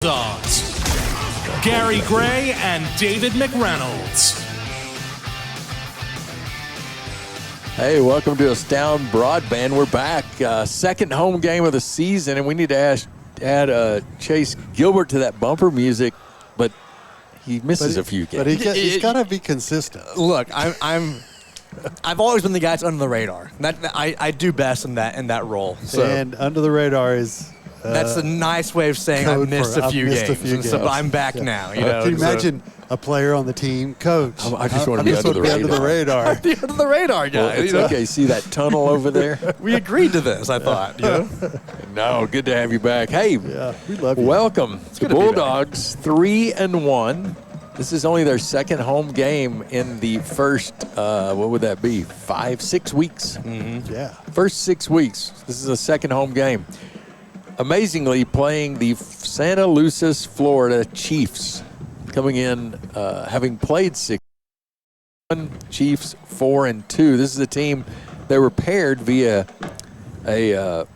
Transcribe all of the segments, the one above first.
Dogs, Gary Gray and David McReynolds. Hey, welcome to Astound Broadband. We're back. Second home game of the season, and we need to add Chase Gilbert to that bumper music, but he misses a few games. But he's got to be consistent. Look, I've always been the guy that's under the radar. I do best in that role. So. And under the radar is that's a nice way of saying I missed a few games. So I'm back now. You know, can you imagine a player on the team, coach? I just want to be under the radar. The under the radar guy. Well, it's okay. See that tunnel over there? We agreed to this, I thought. You know? No, good to have you back. Hey, we love you. Welcome. The Bulldogs 3-1. This is only their second home game in the first, what would that be, 5-6 weeks? Mm-hmm. Yeah. First 6 weeks. This is a second home game. Amazingly, playing the Santaluces, Florida Chiefs, coming in, having played 6. Chiefs 4-2. This is a team they were paired via a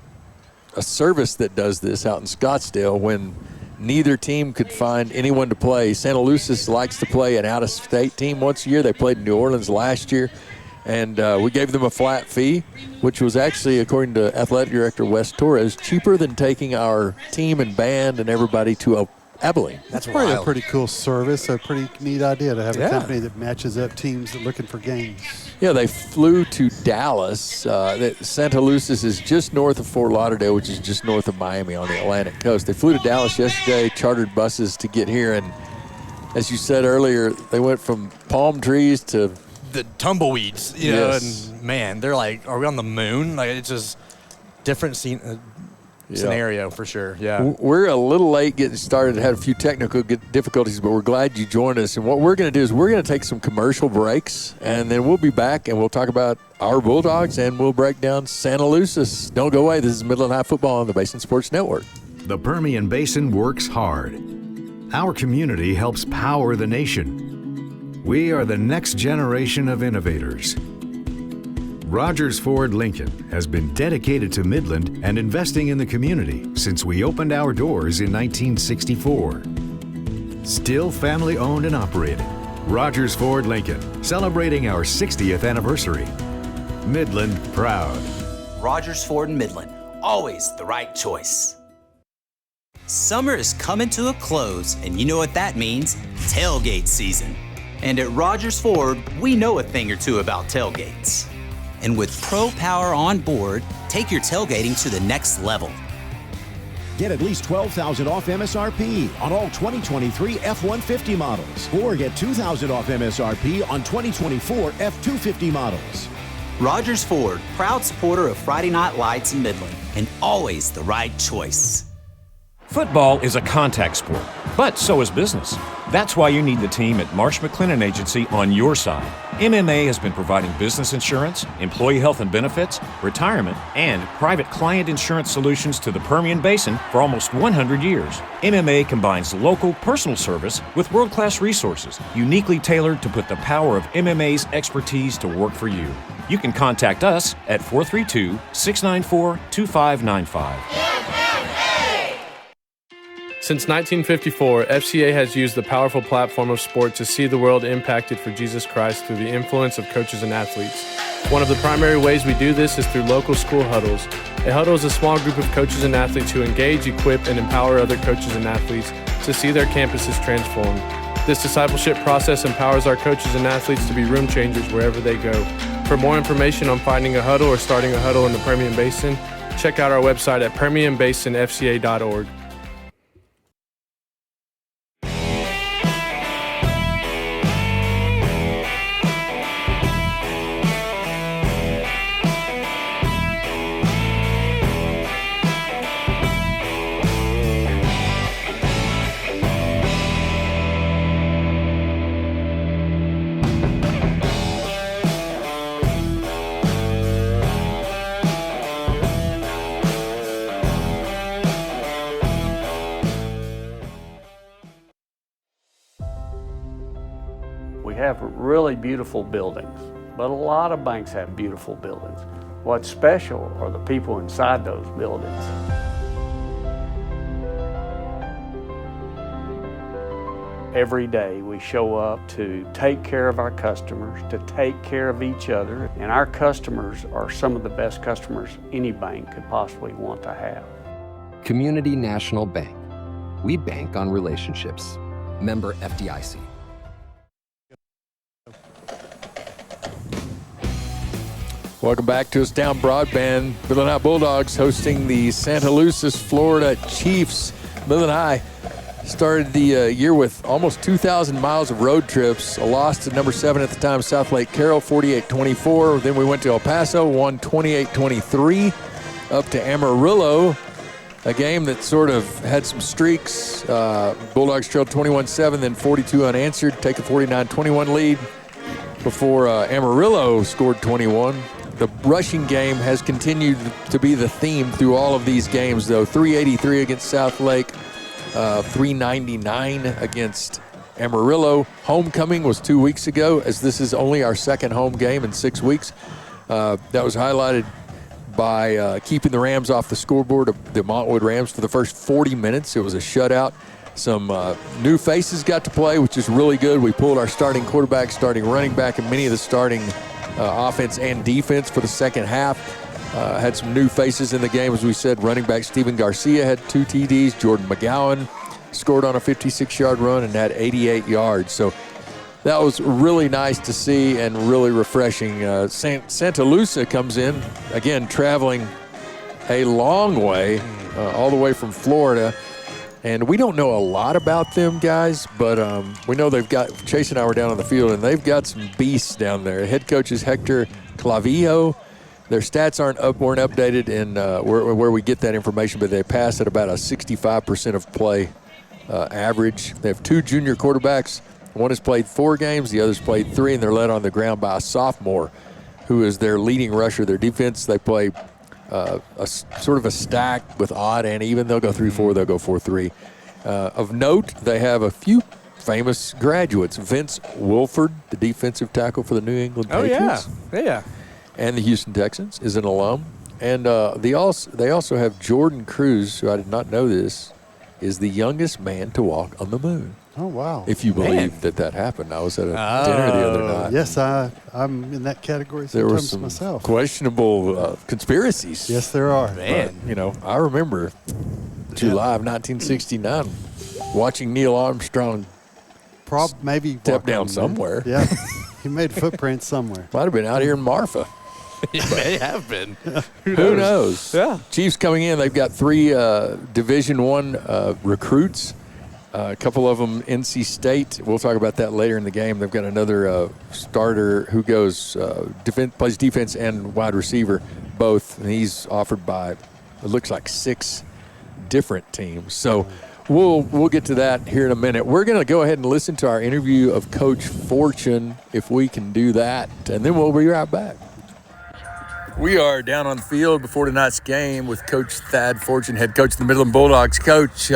service that does this out in Scottsdale when neither team could find anyone to play. Santaluces likes to play an out-of-state team once a year. They played in New Orleans last year, and we gave them a flat fee, which was actually, according to Athletic Director Wes Torres, cheaper than taking our team and band and everybody to Abilene. That's probably a pretty cool service, a pretty neat idea to have a company that matches up teams that are looking for games. Yeah, they flew to Dallas. Santaluces is just north of Fort Lauderdale, which is just north of Miami on the Atlantic coast. They flew to Dallas yesterday, chartered buses to get here, and as you said earlier, they went from palm trees to the tumbleweeds, you know, and man, they're like, are we on the moon? Like, it's just different scenario for sure. Yeah, we're a little late getting started, had a few technical difficulties, but we're glad you joined us. And what we're going to do is we're going to take some commercial breaks, and then we'll be back and we'll talk about our Bulldogs and we'll break down Santaluces. Don't go away. This is Midland High Football on the Basin Sports Network. The Permian Basin works hard. Our community helps power the nation. We are the next generation of innovators. Rogers Ford Lincoln has been dedicated to Midland and investing in the community since we opened our doors in 1964. Still family owned and operated. Rogers Ford Lincoln, celebrating our 60th anniversary. Midland proud. Rogers Ford in Midland, always the right choice. Summer is coming to a close, and you know what that means, tailgate season. And at Rogers Ford, we know a thing or two about tailgates. And with Pro Power on board, take your tailgating to the next level. Get at least $12,000 off MSRP on all 2023 F-150 models, or get $2,000 off MSRP on 2024 F-250 models. Rogers Ford, proud supporter of Friday Night Lights in Midland, and always the right choice. Football is a contact sport, but so is business. That's why you need the team at Marsh McLennan Agency on your side. MMA has been providing business insurance, employee health and benefits, retirement, and private client insurance solutions to the Permian Basin for almost 100 years. MMA combines local personal service with world-class resources, uniquely tailored to put the power of MMA's expertise to work for you. You can contact us at 432-694-2595. Since 1954, FCA has used the powerful platform of sport to see the world impacted for Jesus Christ through the influence of coaches and athletes. One of the primary ways we do this is through local school huddles. A huddle is a small group of coaches and athletes who engage, equip, and empower other coaches and athletes to see their campuses transformed. This discipleship process empowers our coaches and athletes to be room changers wherever they go. For more information on finding a huddle or starting a huddle in the Permian Basin, check out our website at permianbasinfca.org. Have really beautiful buildings, but a lot of banks have beautiful buildings. What's special are the people inside those buildings. Every day we show up to take care of our customers, to take care of each other, and our customers are some of the best customers any bank could possibly want to have. Community National Bank. We bank on relationships. Member FDIC. Welcome back to us down broadband. Midland High Bulldogs hosting the Santaluces, Florida Chiefs. Midland High started the year with almost 2,000 miles of road trips. A loss to number 7 at the time, South Lake Carroll, 48-24. Then we went to El Paso, won 28-23. Up to Amarillo, a game that sort of had some streaks. Bulldogs trailed 21-7, then 42 unanswered, take a 49-21 lead before Amarillo scored 21. The rushing game has continued to be the theme through all of these games, though. 383 against South Lake, 399 against Amarillo. Homecoming was 2 weeks ago, as this is only our second home game in 6 weeks. That was highlighted by keeping the Rams off the scoreboard, the Montwood Rams, for the first 40 minutes. It was a shutout. Some new faces got to play, which is really good. We pulled our starting quarterback, starting running back, and many of the starting offense and defense for the second half. Had some new faces in the game, as we said. Running back Steven Garcia had 2 TDs. Jordan McGowan scored on a 56-yard run and had 88 yards. So that was really nice to see and really refreshing. Santa Lucia comes in, again, traveling a long way, all the way from Florida. And we don't know a lot about them, guys, but we know they've got, Chase and I were down on the field, and they've got some beasts down there. Head coach is Hector Clavijo. Their stats weren't updated in where we get that information, but they pass at about a 65% of play average. They have 2 junior quarterbacks. One has played 4 games, the other's played 3, and they're led on the ground by a sophomore who is their leading rusher. Their defense, they play a sort of a stack with odd and even. They'll go 3-4, they'll go 4-3. Of note, they have a few famous graduates. Vince Wilford, the defensive tackle for the New England Patriots. Oh, yeah. And the Houston Texans, is an alum. And they also have Jordan Cruz, who I did not know this, is the youngest man to walk on the moon. Oh, wow. If you believe that happened. I was at a dinner the other night. Yes, I'm in that category sometimes there were some myself. Questionable conspiracies. Yes, there are. Man. But, I remember July of 1969 watching Neil Armstrong maybe step down somewhere. Yeah, he made footprints somewhere. Might have been out here in Marfa. It may have been. Who knows? Yeah. Chiefs coming in. They've got 3 Division I recruits. A couple of them NC State. We'll talk about that later in the game. They've got another starter who goes plays defense and wide receiver both. And he's offered by, it looks like, 6 different teams. So we'll get to that here in a minute. We're going to go ahead and listen to our interview of Coach Fortune, if we can do that, and then we'll be right back. We are down on the field before tonight's game with Coach Thad Fortune, head coach of the Midland Bulldogs. Coach,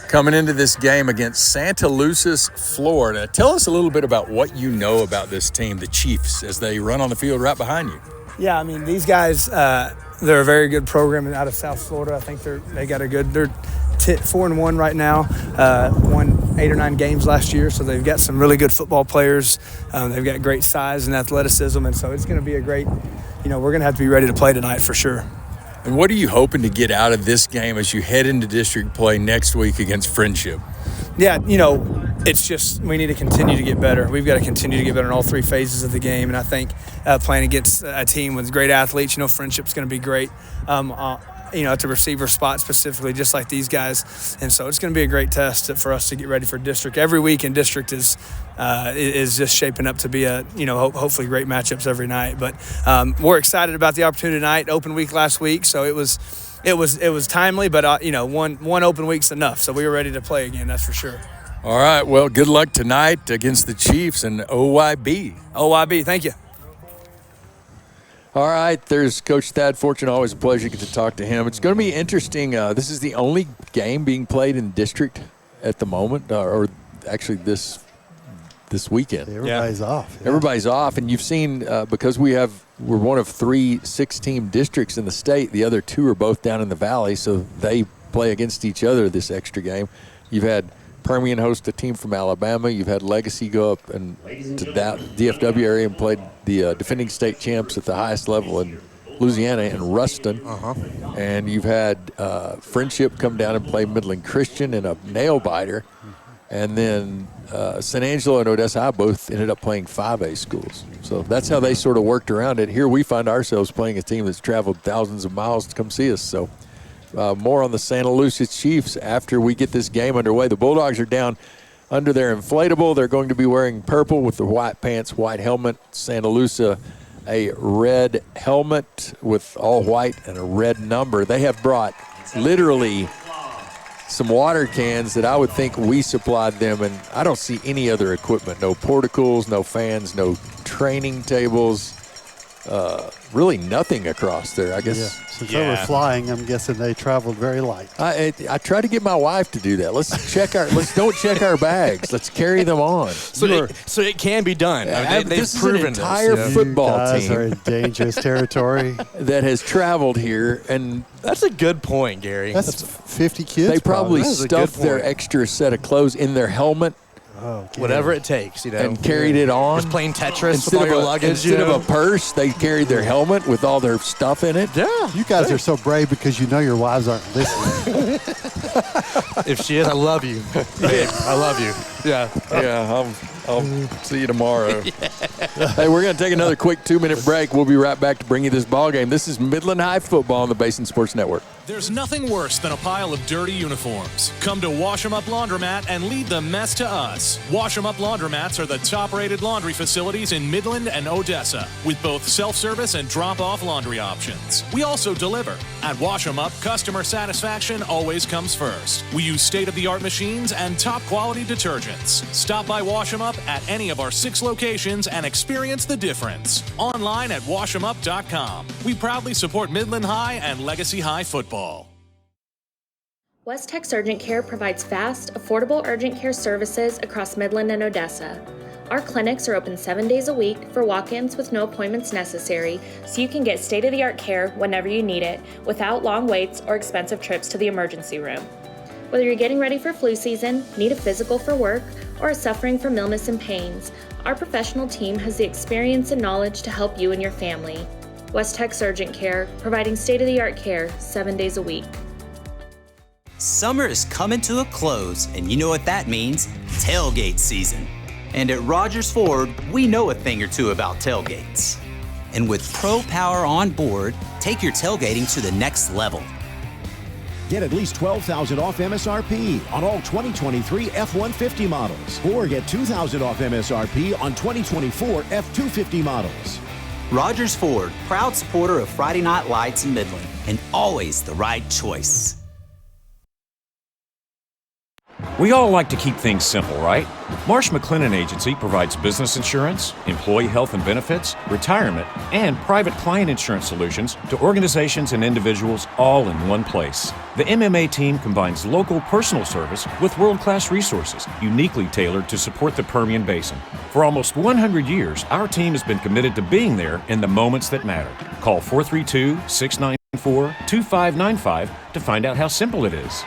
coming into this game against Santaluces, Florida, tell us a little bit about what you know about this team, the Chiefs, as they run on the field right behind you. Yeah, I mean, these guys, they're a very good program out of South Florida. I think they're 4-1 right now, won 8 or 9 games last year, so they've got some really good football players. They've got great size and athleticism, and so it's going to be a great, we're going to have to be ready to play tonight for sure. And what are you hoping to get out of this game as you head into district play next week against Friendship? Yeah, it's just we need to continue to get better. We've got to continue to get better in all 3 phases of the game, and I think playing against a team with great athletes, Friendship's going to be great. At the receiver spot specifically, just like these guys. And so it's going to be a great test for us to get ready for district. Every week in district is just shaping up to be hopefully great matchups every night. But we're excited about the opportunity tonight. Open week last week, so it was timely. But one open week's enough. So we were ready to play again. That's for sure. All right. Well, good luck tonight against the Chiefs and OYB. OYB. Thank you. All right, there's Coach Thad Fortune. Always a pleasure to get to talk to him. It's going to be interesting. This is the only game being played in district at the moment, or actually this weekend. Everybody's off. Yeah. Everybody's off, and you've seen because we're one of 3 6-team districts in the state. The other 2 are both down in the valley, so they play against each other this extra game. You've had Permian host a team from Alabama. You've had Legacy go up and to that DFW area and played the defending state champs at the highest level in Louisiana in Ruston. And you've had Friendship come down and play Midland Christian in a nail biter. And then San Angelo and Odessa High both ended up playing 5A schools. So that's how they sort of worked around it. Here we find ourselves playing a team that's traveled thousands of miles to come see us. So more on the Santaluces Chiefs after we get this game underway. The Bulldogs are down under their inflatable. They're going to be wearing purple with the white pants, white helmet. Santaluces a red helmet with all white and a red number. They have brought literally some water cans that I would think we supplied them, and I don't see any other equipment. No portacles, no fans, no training tables, really nothing across there, I guess. Yeah. Since they were flying, I'm guessing they traveled very light. I try to get my wife to do that. Let's don't check our bags. Let's carry them on. So it can be done. I mean, this is an entire football you guys team are in dangerous territory. that has traveled here, and that's a good point, Gary. That's 50 kids. they probably stuffed their extra set of clothes in their helmet. Whatever it takes, and carried it on. Just playing Tetris with all your luggage. Instead of a purse, they carried their helmet with all their stuff in it. Yeah. You guys are so brave because you know your wives aren't listening. If she is, I love you. Babe, I love you. Yeah. Yeah, I'll see you tomorrow. Hey, we're going to take another quick 2-minute break. We'll be right back to bring you this ball game. This is Midland High football on the Basin Sports Network. There's nothing worse than a pile of dirty uniforms. Come to Wash 'em Up Laundromat and leave the mess to us. Wash 'em Up Laundromats are the top-rated laundry facilities in Midland and Odessa, with both self-service and drop-off laundry options. We also deliver. At Wash 'em Up, customer satisfaction always comes first. We use state-of-the-art machines and top-quality detergents. Stop by Wash 'em Up at any of our 6 locations and experience the difference. Online at washemup.com. We proudly support Midland High and Legacy High football. West Tex Urgent Care provides fast, affordable urgent care services across Midland and Odessa. Our clinics are open 7 days a week for walk-ins with no appointments necessary, so you can get state-of-the-art care whenever you need it without long waits or expensive trips to the emergency room. Whether you're getting ready for flu season, need a physical for work, or are suffering from illness and pains, our professional team has the experience and knowledge to help you and your family. West Tex Urgent Care, providing state-of-the-art care 7 days a week. Summer is coming to a close, and you know what that means? Tailgate season. And at Rogers Ford, we know a thing or two about tailgates. And with Pro Power on board, take your tailgating to the next level. Get at least $12,000 off MSRP on all 2023 F-150 models, or get $2,000 off MSRP on 2024 F-250 models. Rogers Ford, proud supporter of Friday Night Lights in Midland, and always the right choice. We all like to keep things simple, right? Marsh McLennan Agency provides business insurance, employee health and benefits, retirement, and private client insurance solutions to organizations and individuals all in one place. The MMA team combines local personal service with world-class resources, uniquely tailored to support the Permian Basin. For almost 100 years, our team has been committed to being there in the moments that matter. Call 432-694-2595 to find out how simple it is.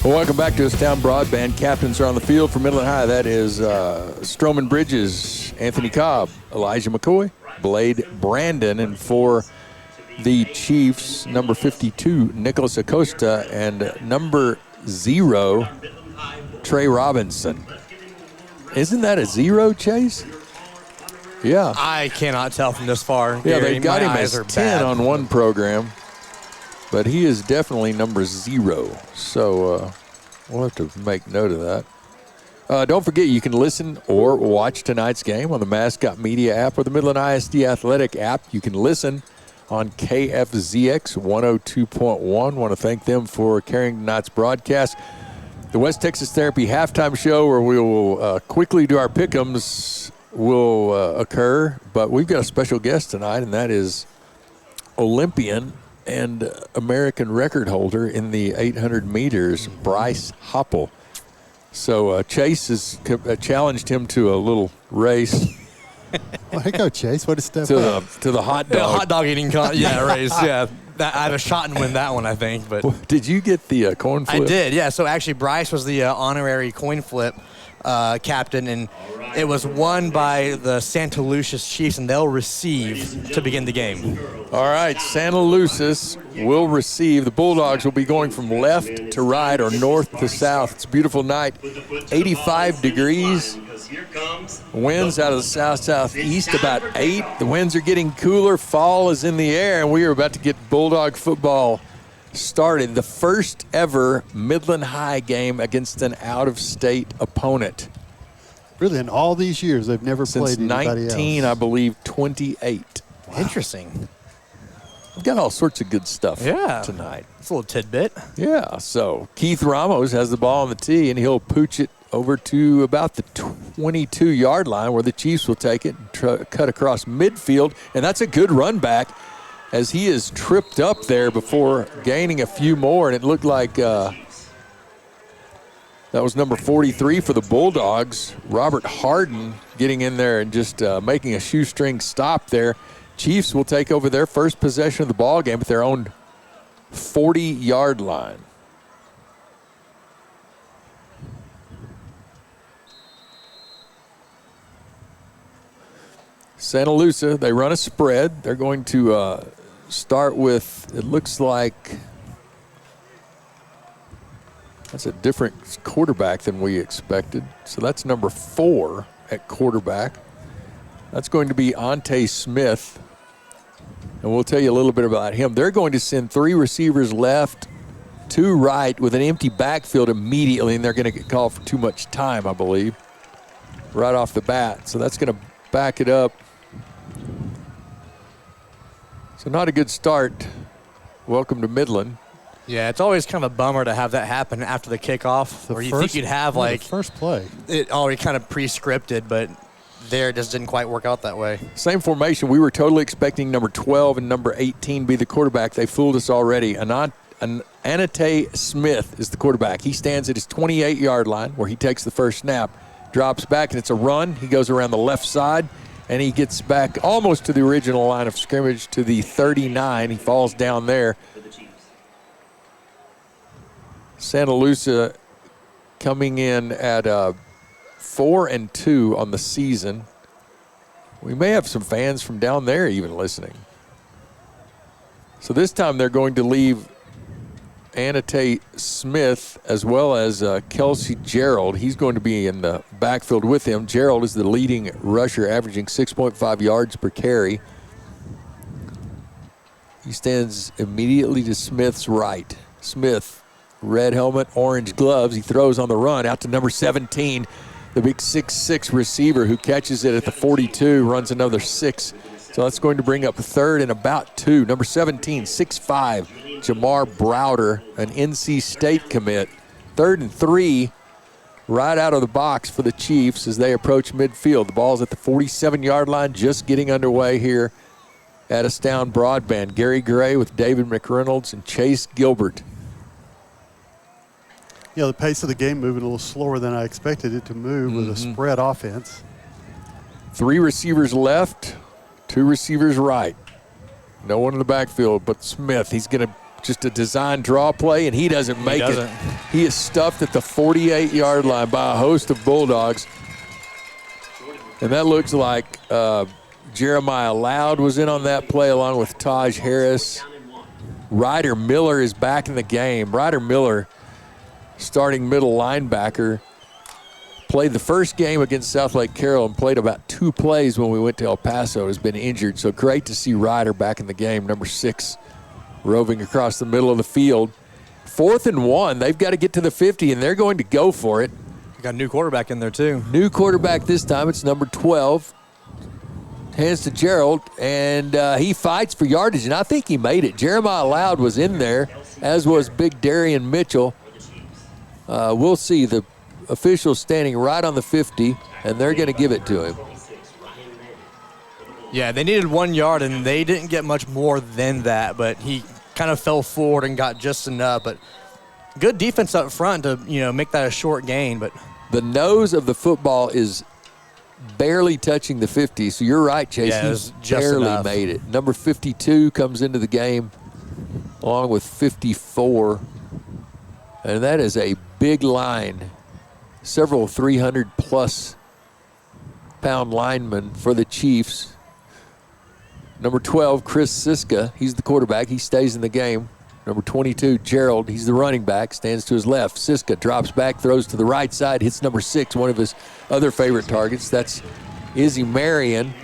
Well, welcome back to Town Broadband. Captains are on the field for Midland High. That is Stroman Bridges, Anthony Cobb, Elijah McCoy, Blade Brandon, and for the Chiefs, number 52, Nicholas Acosta, and number 0, Trey Robinson. Isn't that a 0, Chase? Yeah. I cannot tell from this far. Yeah, Gary, they got him as 10 bad. on one program, but he is definitely number 0. So we'll have to make note of that. Don't forget, you can listen or watch tonight's game on the Mascot Media app or the Midland ISD Athletic app. You can listen on KFZX 102.1. Want to thank them for carrying tonight's broadcast. The West Texas Therapy halftime show, where we will quickly do our pick'ems, will occur. But we've got a special guest tonight, and that is Olympian and American record holder in the 800 meters, Bryce Hoppel. So Chase has challenged him to a little race. Well, here you go, Chase. What a step to up. the hot Yeah, dog. hot dog eating race. Yeah, I have a shot and win that one, I think. But Did you get the coin flip? I did. Yeah. So actually, Bryce was the honorary coin flip captain, and it was won by the Santaluces Chiefs, and they'll receive to begin the game. All right, Santaluces will receive. The Bulldogs will be going from left to right or north to south. It's a beautiful night, 85 degrees. Winds out of the south-southeast, about 8. The winds are getting cooler. Fall is in the air, and we are about to get Bulldog football started. The first ever Midland High game against an out-of-state opponent. Really, in all these years, they've never played anybody else. Since 19, I believe, 28. Wow. Interesting. We've got all sorts of good stuff tonight. It's a little tidbit. Yeah, so Keith Ramos has the ball on the tee, and he'll pooch it over to about the 22-yard line where the Chiefs will take it and cut across midfield. And that's a good run back as he is tripped up there before gaining a few more. And it looked like that was number 43 for the Bulldogs, Robert Harden, getting in there and just making a shoestring stop there. Chiefs will take over their first possession of the ball game at their own 40-yard line. Santa Lucia, they run a spread. They're going to start with, it looks like, that's a different quarterback than we expected. So that's number 4 at quarterback. That's going to be Ante Smith. And we'll tell you a little bit about him. They're going to send 3 receivers left, 2 right with an empty backfield immediately, and they're going to get called for too much time, I believe, right off the bat. So that's going to back it up. So not a good start. Welcome to Midland. Yeah, it's always kind of a bummer to have that happen after the kickoff, where you think you'd have like first play. It already kind of pre-scripted, but there it just didn't quite work out that way. Same formation. We were totally expecting number 12 and number 18 be the quarterback. They fooled us already. Anate Smith is the quarterback. He stands at his 28-yard line where he takes the first snap, drops back, and it's a run. He goes around the left side, and he gets back almost to the original line of scrimmage to the 39. He falls down there. Santa Lucia coming in at 4-2 on the season. We may have some fans from down there even listening. So this time they're going to leave Anate Smith as well as Kelsey Gerald. He's going to be in the backfield with him. Gerald is the leading rusher, averaging 6.5 yards per carry. He stands immediately to Smith's right. Smith, red helmet, orange gloves. He throws on the run out to number 17, the big 6'6" receiver who catches it at the 42, runs another 6. So that's going to bring up 3rd and about 2. Number 17, 6'5", Jamar Browder, an NC State commit. 3rd and 3, right out of the box for the Chiefs as they approach midfield. The ball's at the 47-yard line, just getting underway here at Astound Broadband. Gary Gray with David McReynolds and Chase Gilbert. Yeah, the pace of the game moving a little slower than I expected it to move with a spread offense. 3 receivers left, 2 receivers right. No one in the backfield but Smith. He's going to just a design draw play, and he doesn't make it. He is stuffed at the 48-yard line by a host of Bulldogs. And that looks like Jeremiah Loud was in on that play along with Taj Harris. Ryder Miller is back in the game. Ryder Miller, starting middle linebacker, played the first game against South Lake Carroll and played about 2 plays when we went to El Paso. Has been injured, so great to see Ryder back in the game. Number 6, roving across the middle of the field. 4th and 1. They've got to get to the 50, and they're going to go for it. You got a new quarterback in there, too. New quarterback this time. It's number 12. Hands to Gerald, and he fights for yardage, and I think he made it. Jeremiah Loud was in there, as was Big Darian Mitchell. We'll see. The officials standing right on the 50, and they're going to give it to him. Yeah, they needed 1 yard, and they didn't get much more than that, but he kind of fell forward and got just enough. But good defense up front to, make that a short gain. But the nose of the football is barely touching the 50. So you're right, Chase. Yeah, it was He just barely enough. made it. Number 52 comes into the game along with 54. And that is a big line. Several 300-plus pound linemen for the Chiefs. Number 12, Chris Siska, he's the quarterback. He stays in the game. Number 22, Gerald, he's the running back, stands to his left. Siska drops back, throws to the right side, hits number 6, one of his other favorite targets. That's Izzy Marion.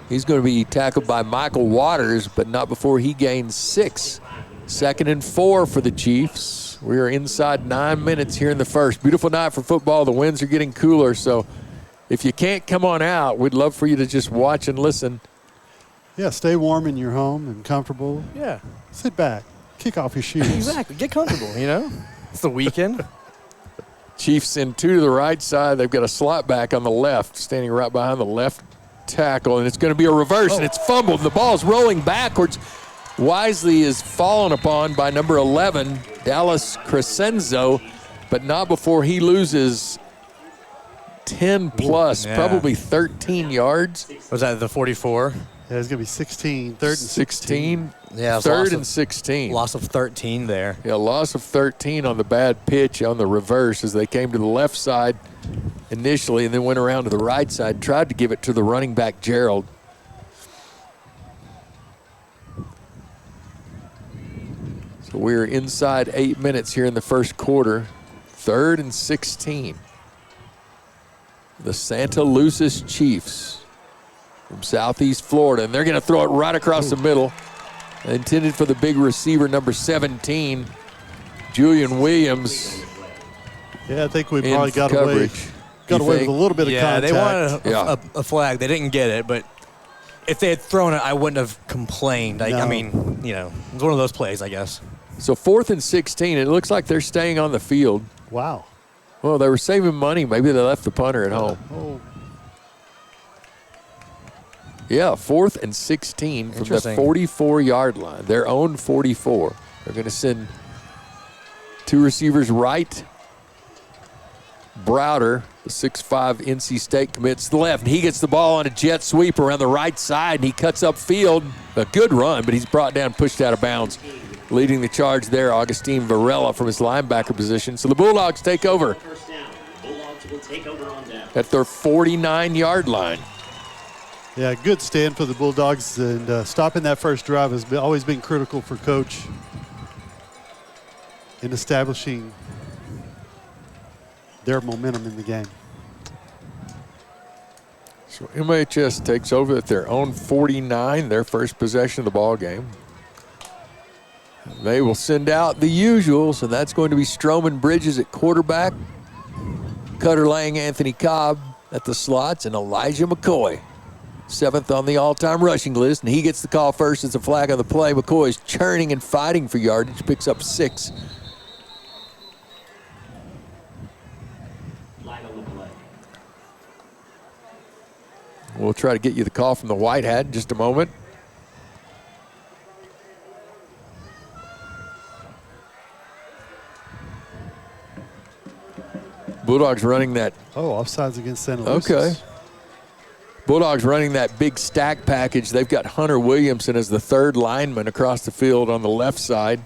He's going to be tackled by Michael Waters, but not before he gains 6. 2nd and 4 for the Chiefs. We are inside 9 minutes here in the first. Beautiful night for football. The winds are getting cooler, so if you can't come on out, we'd love for you to just watch and listen. Yeah, stay warm in your home and comfortable. Yeah. Sit back. Kick off your shoes. Exactly. Get comfortable, you know? It's the weekend. Chiefs send 2 to the right side. They've got a slot back on the left, standing right behind the left tackle, and it's going to be a reverse, and it's fumbled. The ball's rolling backwards. Wisely is fallen upon by number 11, Dallas Crescenzo, but not before he loses 10 plus, probably 13 yards. Was that the 44? Yeah, it's going to be 16, 3rd and 16. Yeah, 3rd and 16. Loss of 13 there. Yeah, loss of 13 on the bad pitch on the reverse as they came to the left side initially and then went around to the right side, tried to give it to the running back, Gerald. So we're inside 8 minutes here in the first quarter. 3rd and 16. The Santaluces Chiefs from Southeast Florida, and they're going to throw it right across the middle. Intended for the big receiver, number 17, Julian Williams. Yeah, I think we probably got away with a little bit of contact. Yeah, they wanted a flag. They didn't get it, but if they had thrown it, I wouldn't have complained. I mean, you know, it's one of those plays, I guess. So 4th and 16, it looks like they're staying on the field. Wow. Well, they were saving money. Maybe they left the punter at home. Oh. Yeah, 4th and 16 from the 44-yard line, their own 44. They're going to send 2 receivers right. Browder, the 6'5 NC State, commits to the left. And he gets the ball on a jet sweep around the right side, and he cuts upfield. A good run, but he's brought down, pushed out of bounds. Leading the charge there, Augustine Varela from his linebacker position. So the Bulldogs take over at their 49-yard line. Yeah, good stand for the Bulldogs, and stopping that first drive has always been critical for Coach in establishing their momentum in the game. So MHS takes over at their own 49, their first possession of the ball game. They will send out the usuals, and that's going to be Stroman Bridges at quarterback, Cutter Lang, Anthony Cobb at the slots, and Elijah McCoy, 7th on the all-time rushing list, and he gets the call first. It's a flag on the play. McCoy is churning and fighting for yardage, picks up 6. We'll try to get you the call from the White Hat in just a moment. Bulldogs running that. Oh, offsides against Santa Lucia. Okay. Bulldogs running that big stack package. They've got Hunter Williamson as the 3rd lineman across the field on the left side.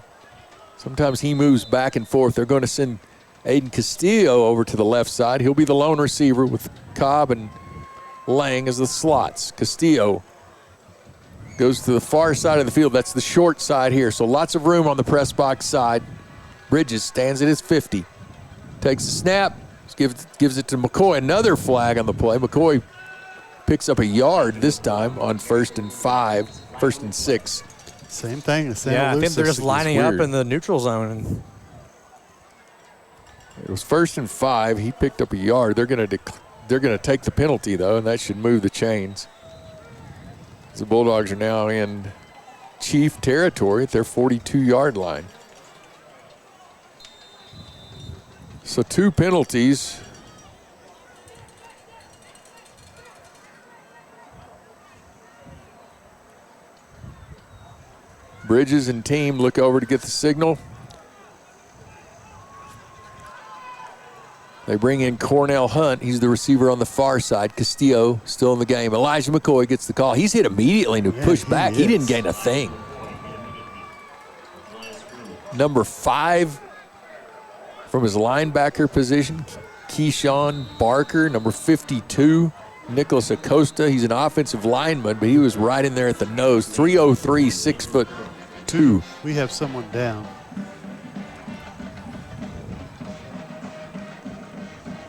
Sometimes he moves back and forth. They're going to send Aiden Castillo over to the left side. He'll be the lone receiver with Cobb and Lang as the slots. Castillo goes to the far side of the field. That's the short side here. So lots of room on the press box side. Bridges stands at his 50. Takes the snap, gives it to McCoy. Another flag on the play. McCoy picks up a yard this time on 1st and 5, 1st and 6. Same thing. Yeah, I think they're just lining up in the neutral zone. It was 1st and 5. He picked up a yard. They're going to take the penalty though, and that should move the chains. The Bulldogs are now in Chief territory at their 42-yard line. So 2 penalties. Bridges and team look over to get the signal. They bring in Cornell Hunt. He's the receiver on the far side. Castillo still in the game. Elijah McCoy gets the call. He's hit immediately to push back. He didn't gain a thing. Number 5 from his linebacker position, Keyshawn Barker. Number 52, Nicholas Acosta. He's an offensive lineman, but he was right in there at the nose. 303, 6'2". We have someone down.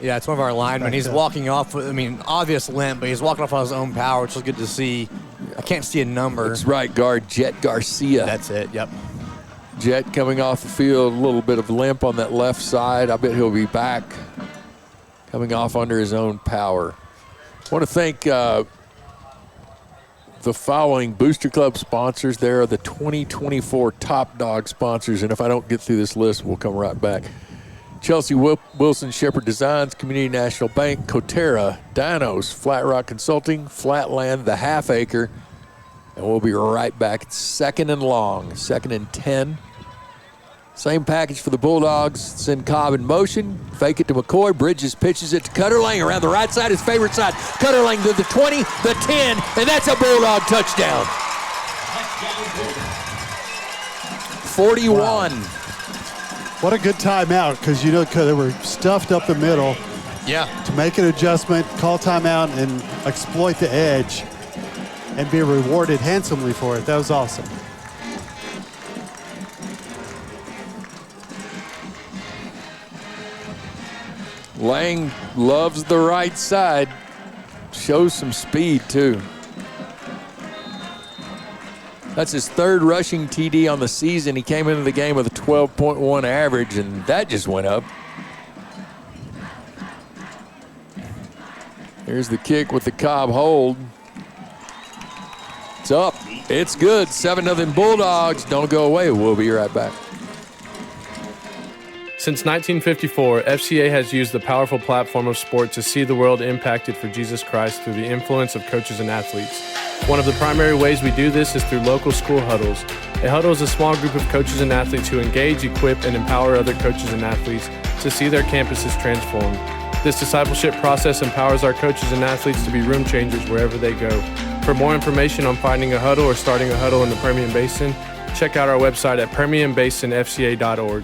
Yeah, it's one of our linemen. He's walking off, obvious limp, but he's walking off on his own power, which is good to see. I can't see a number. It's right guard, Jet Garcia. That's it, yep. Jet coming off the field, a little bit of limp on that left side. I bet he'll be back, coming off under his own power. I want to thank the following Booster Club sponsors. There are the 2024 Top Dog sponsors, and if I don't get through this list, we'll come right back. Chelsea Wilson Shepherd Designs, Community National Bank, Coterra, Dinos, Flat Rock Consulting, Flatland, The Half Acre, and we'll be right back. It's 2nd and long, 2nd and 10. Same package for the Bulldogs. Send Cobb in motion. Fake it to McCoy. Bridges pitches it to Cutter Lang around the right side, his favorite side. Cutter Lang to the 20, the 10, and that's a Bulldog touchdown. 41. Wow. What a good timeout, because they were stuffed up the middle. Yeah. To make an adjustment, call timeout, and exploit the edge, and be rewarded handsomely for it. That was awesome. Lang loves the right side. Shows some speed, too. That's his 3rd rushing TD on the season. He came into the game with a 12.1 average, and that just went up. Here's the kick with the Cobb hold. It's up. It's good. 7-0 Bulldogs. Don't go away. We'll be right back. Since 1954, FCA has used the powerful platform of sport to see the world impacted for Jesus Christ through the influence of coaches and athletes. One of the primary ways we do this is through local school huddles. A huddle is a small group of coaches and athletes who engage, equip, and empower other coaches and athletes to see their campuses transformed. This discipleship process empowers our coaches and athletes to be room changers wherever they go. For more information on finding a huddle or starting a huddle in the Permian Basin, check out our website at permianbasinfca.org.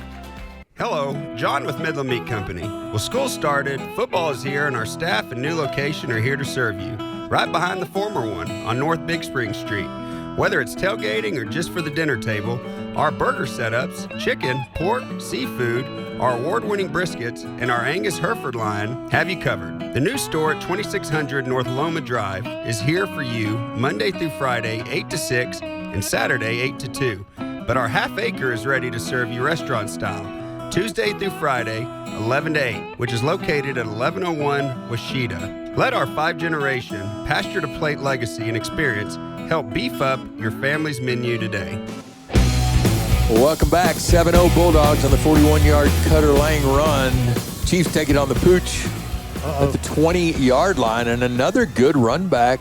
Hello, John with Midland Meat Company. Well, school started, football is here, and our staff and new location are here to serve you, right behind the former one on North Big Spring Street. Whether it's tailgating or just for the dinner table, our burger setups, chicken, pork, seafood, our award-winning briskets, and our Angus Hereford line have you covered. The new store at 2600 North Loma Drive is here for you Monday through Friday, 8 to 6, and Saturday, 8 to 2. But our half acre is ready to serve you restaurant style, Tuesday through Friday, 11 to 8, which is located at 1101 Washita. Let our 5-generation pasture-to-plate legacy and experience help beef up your family's menu today. Well, welcome back. 7-0 Bulldogs on the 41-yard Cutter Lang run. Chiefs take it on the pooch at the 20-yard line, and another good run back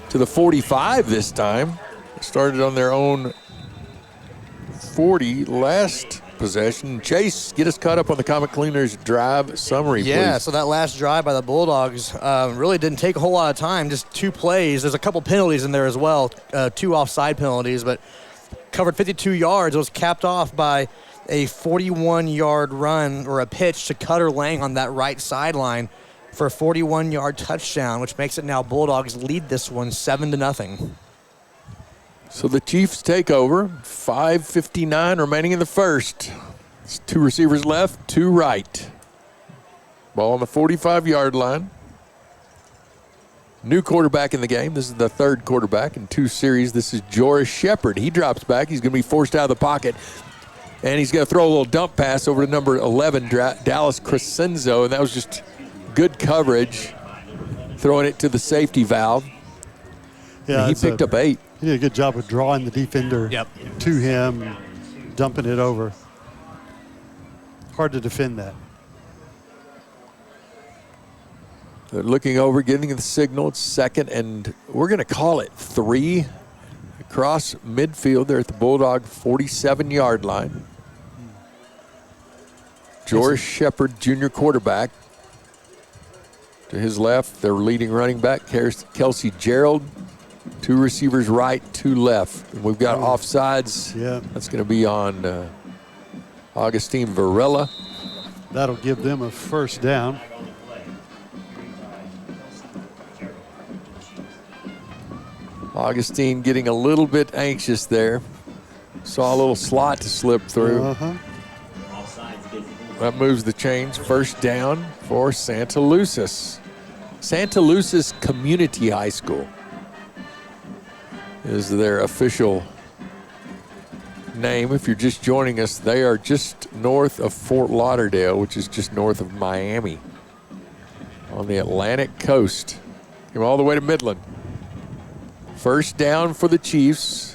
to the 45 this time. Started on their own 40 last possession. Chase, get us caught up on the Comet Cleaners drive summary, Yeah, please. so that last drive by the Bulldogs really didn't take a whole lot of time, just 2 plays. There's a couple penalties in there as well, 2 offside penalties, but covered 52 yards. It was capped off by a 41-yard run or a pitch to Cutter Lang on that right sideline for a 41-yard touchdown, which makes it now Bulldogs lead this one 7-0. So the Chiefs take over. 5:59 remaining in the first. It's 2 receivers left, 2 right. Ball on the 45-yard line. New quarterback in the game. This is the 3rd quarterback in 2 series. This is Joris Shepard. He drops back. He's going to be forced out of the pocket. And he's going to throw a little dump pass over to number 11, Dallas Crescenzo. And that was just good coverage, throwing it to the safety valve. Yeah, he picked up 8. He did a good job of drawing the defender to him, dumping it over. Hard to defend that. They're looking over, getting the signal. It's 2nd, and we're going to call it 3 across midfield. They're at the Bulldog 47-yard line. George Shepard, junior quarterback. To his left, their leading running back, Kelsey Gerald. 2 receivers right, 2 left. And we've got offsides. Yeah. That's going to be on Augustine Varela. That'll give them a first down. Augustine getting a little bit anxious there. Saw a little slot to slip through. That moves the chains. First down for Santaluces. Santaluces Community High School is their official name. If you're just joining us, they are just north of Fort Lauderdale, which is just north of Miami on the Atlantic coast. Came all the way to Midland. First down for the Chiefs.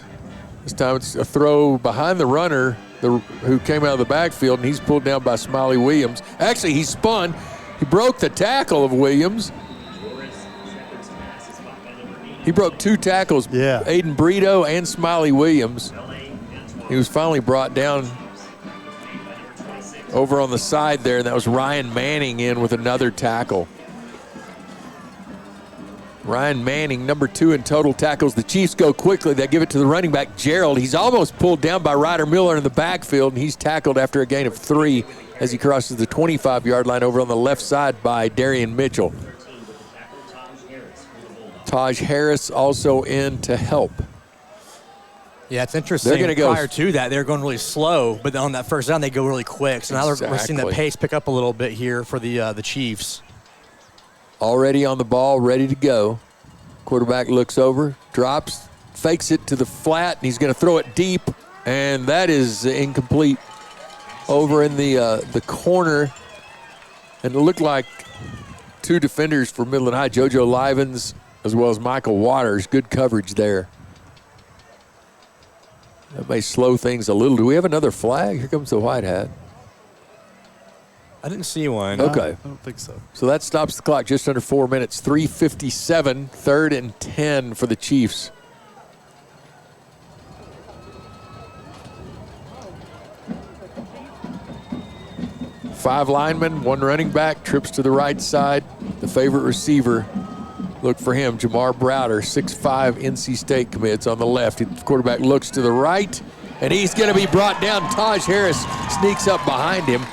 This time it's a throw behind the runner who came out of the backfield, and he's pulled down by Smiley Williams. Actually, he spun. He broke the tackle of Williams. He broke 2 tackles, Aiden Brito and Smiley Williams. He was finally brought down over on the side there, and that was Ryan Manning in with another tackle. Ryan Manning, number 2 in total tackles. The Chiefs go quickly. They give it to the running back, Gerald. He's almost pulled down by Ryder Miller in the backfield, and he's tackled after a gain of 3 as he crosses the 25-yard line over on the left side by Darian Mitchell. Taj Harris also in to help. Yeah, it's interesting. They're gonna go prior to that, they were going really slow, but on that first down, they go really quick. So now we're seeing the pace pick up a little bit here for the Chiefs. Already on the ball, ready to go. Quarterback looks over, drops, fakes it to the flat, and he's going to throw it deep, and that is incomplete. Over in the corner, and it looked like 2 defenders for Midland High, JoJo Livens as well as Michael Waters. Good coverage there. That may slow things a little. Do we have another flag? Here comes the white hat. I didn't see one. Okay. I don't think so. So that stops the clock just under 4 minutes. 3:57, 3rd and 10 for the Chiefs. Five linemen, 1 running back, trips to the right side. The favorite receiver, look for him, Jamar Browder, 6'5", NC State commits on the left. The quarterback looks to the right, and he's going to be brought down. Taj Harris sneaks up behind him.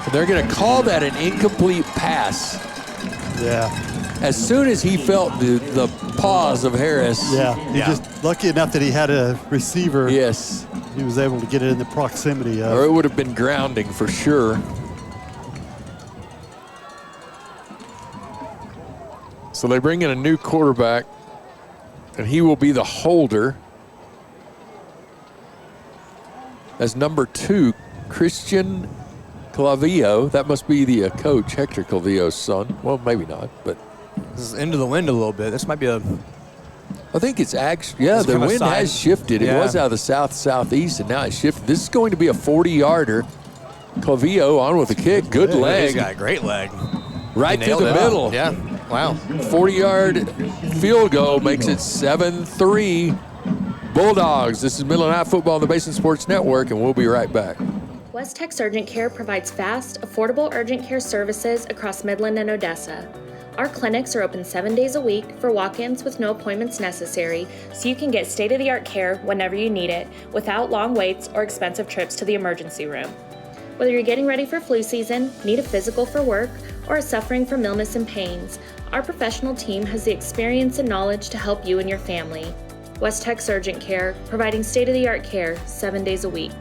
And they're going to call that an incomplete pass. Yeah. As soon as he felt the pause of Harris. Yeah, he just lucky enough that he had a receiver. Yes. He was able to get it in the proximity of. Or it would have been grounding for sure. So they bring in a new quarterback, and he will be the holder. As number 2, Christian Clavillo. That must be the coach, Hector Clavillo's son. Well, maybe not, but. This is into the wind a little bit. This might be a. I think it's actually, yeah, the wind has shifted. It was out of the south-southeast, and now it's shifted. This is going to be a 40-yarder. Clavillo on with a kick. Good leg. He's got a great leg. Right through the middle. Yeah, wow. 40-yard field goal makes it 7-3. Bulldogs. This is Midland High Football on the Basin Sports Network, and we'll be right back. West Tex Urgent Care provides fast, affordable urgent care services across Midland and Odessa. Our clinics are open 7 days a week for walk-ins with no appointments necessary, so you can get state-of-the-art care whenever you need it without long waits or expensive trips to the emergency room. Whether you're getting ready for flu season, need a physical for work, or are suffering from illness and pains, our professional team has the experience and knowledge to help you and your family. West Tex Urgent Care, providing state-of-the-art care 7 days a week.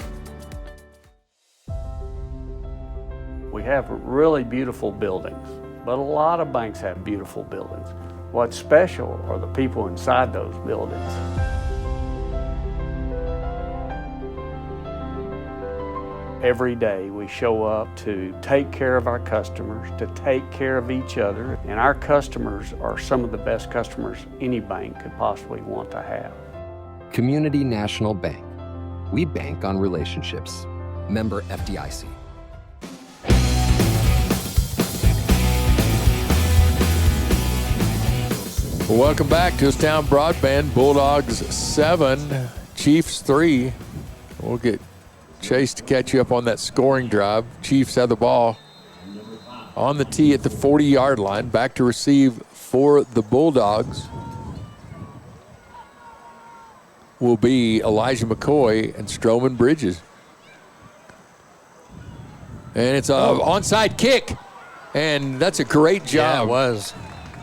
We have really beautiful buildings, but a lot of banks have beautiful buildings. What's special are the people inside those buildings. Every day we show up to take care of our customers, to take care of each other, and our customers are some of the best customers any bank could possibly want to have. Community National Bank. We bank on relationships. Member FDIC. Well, welcome back to Town Broadband. Bulldogs 7, Chiefs 3. We'll get Chase to catch you up on that scoring drive. Chiefs have the ball on the tee at the 40-yard line. Back to receive for the Bulldogs will be Elijah McCoy and Stroman Bridges. And it's an onside kick. And that's a great job. Yeah, it was.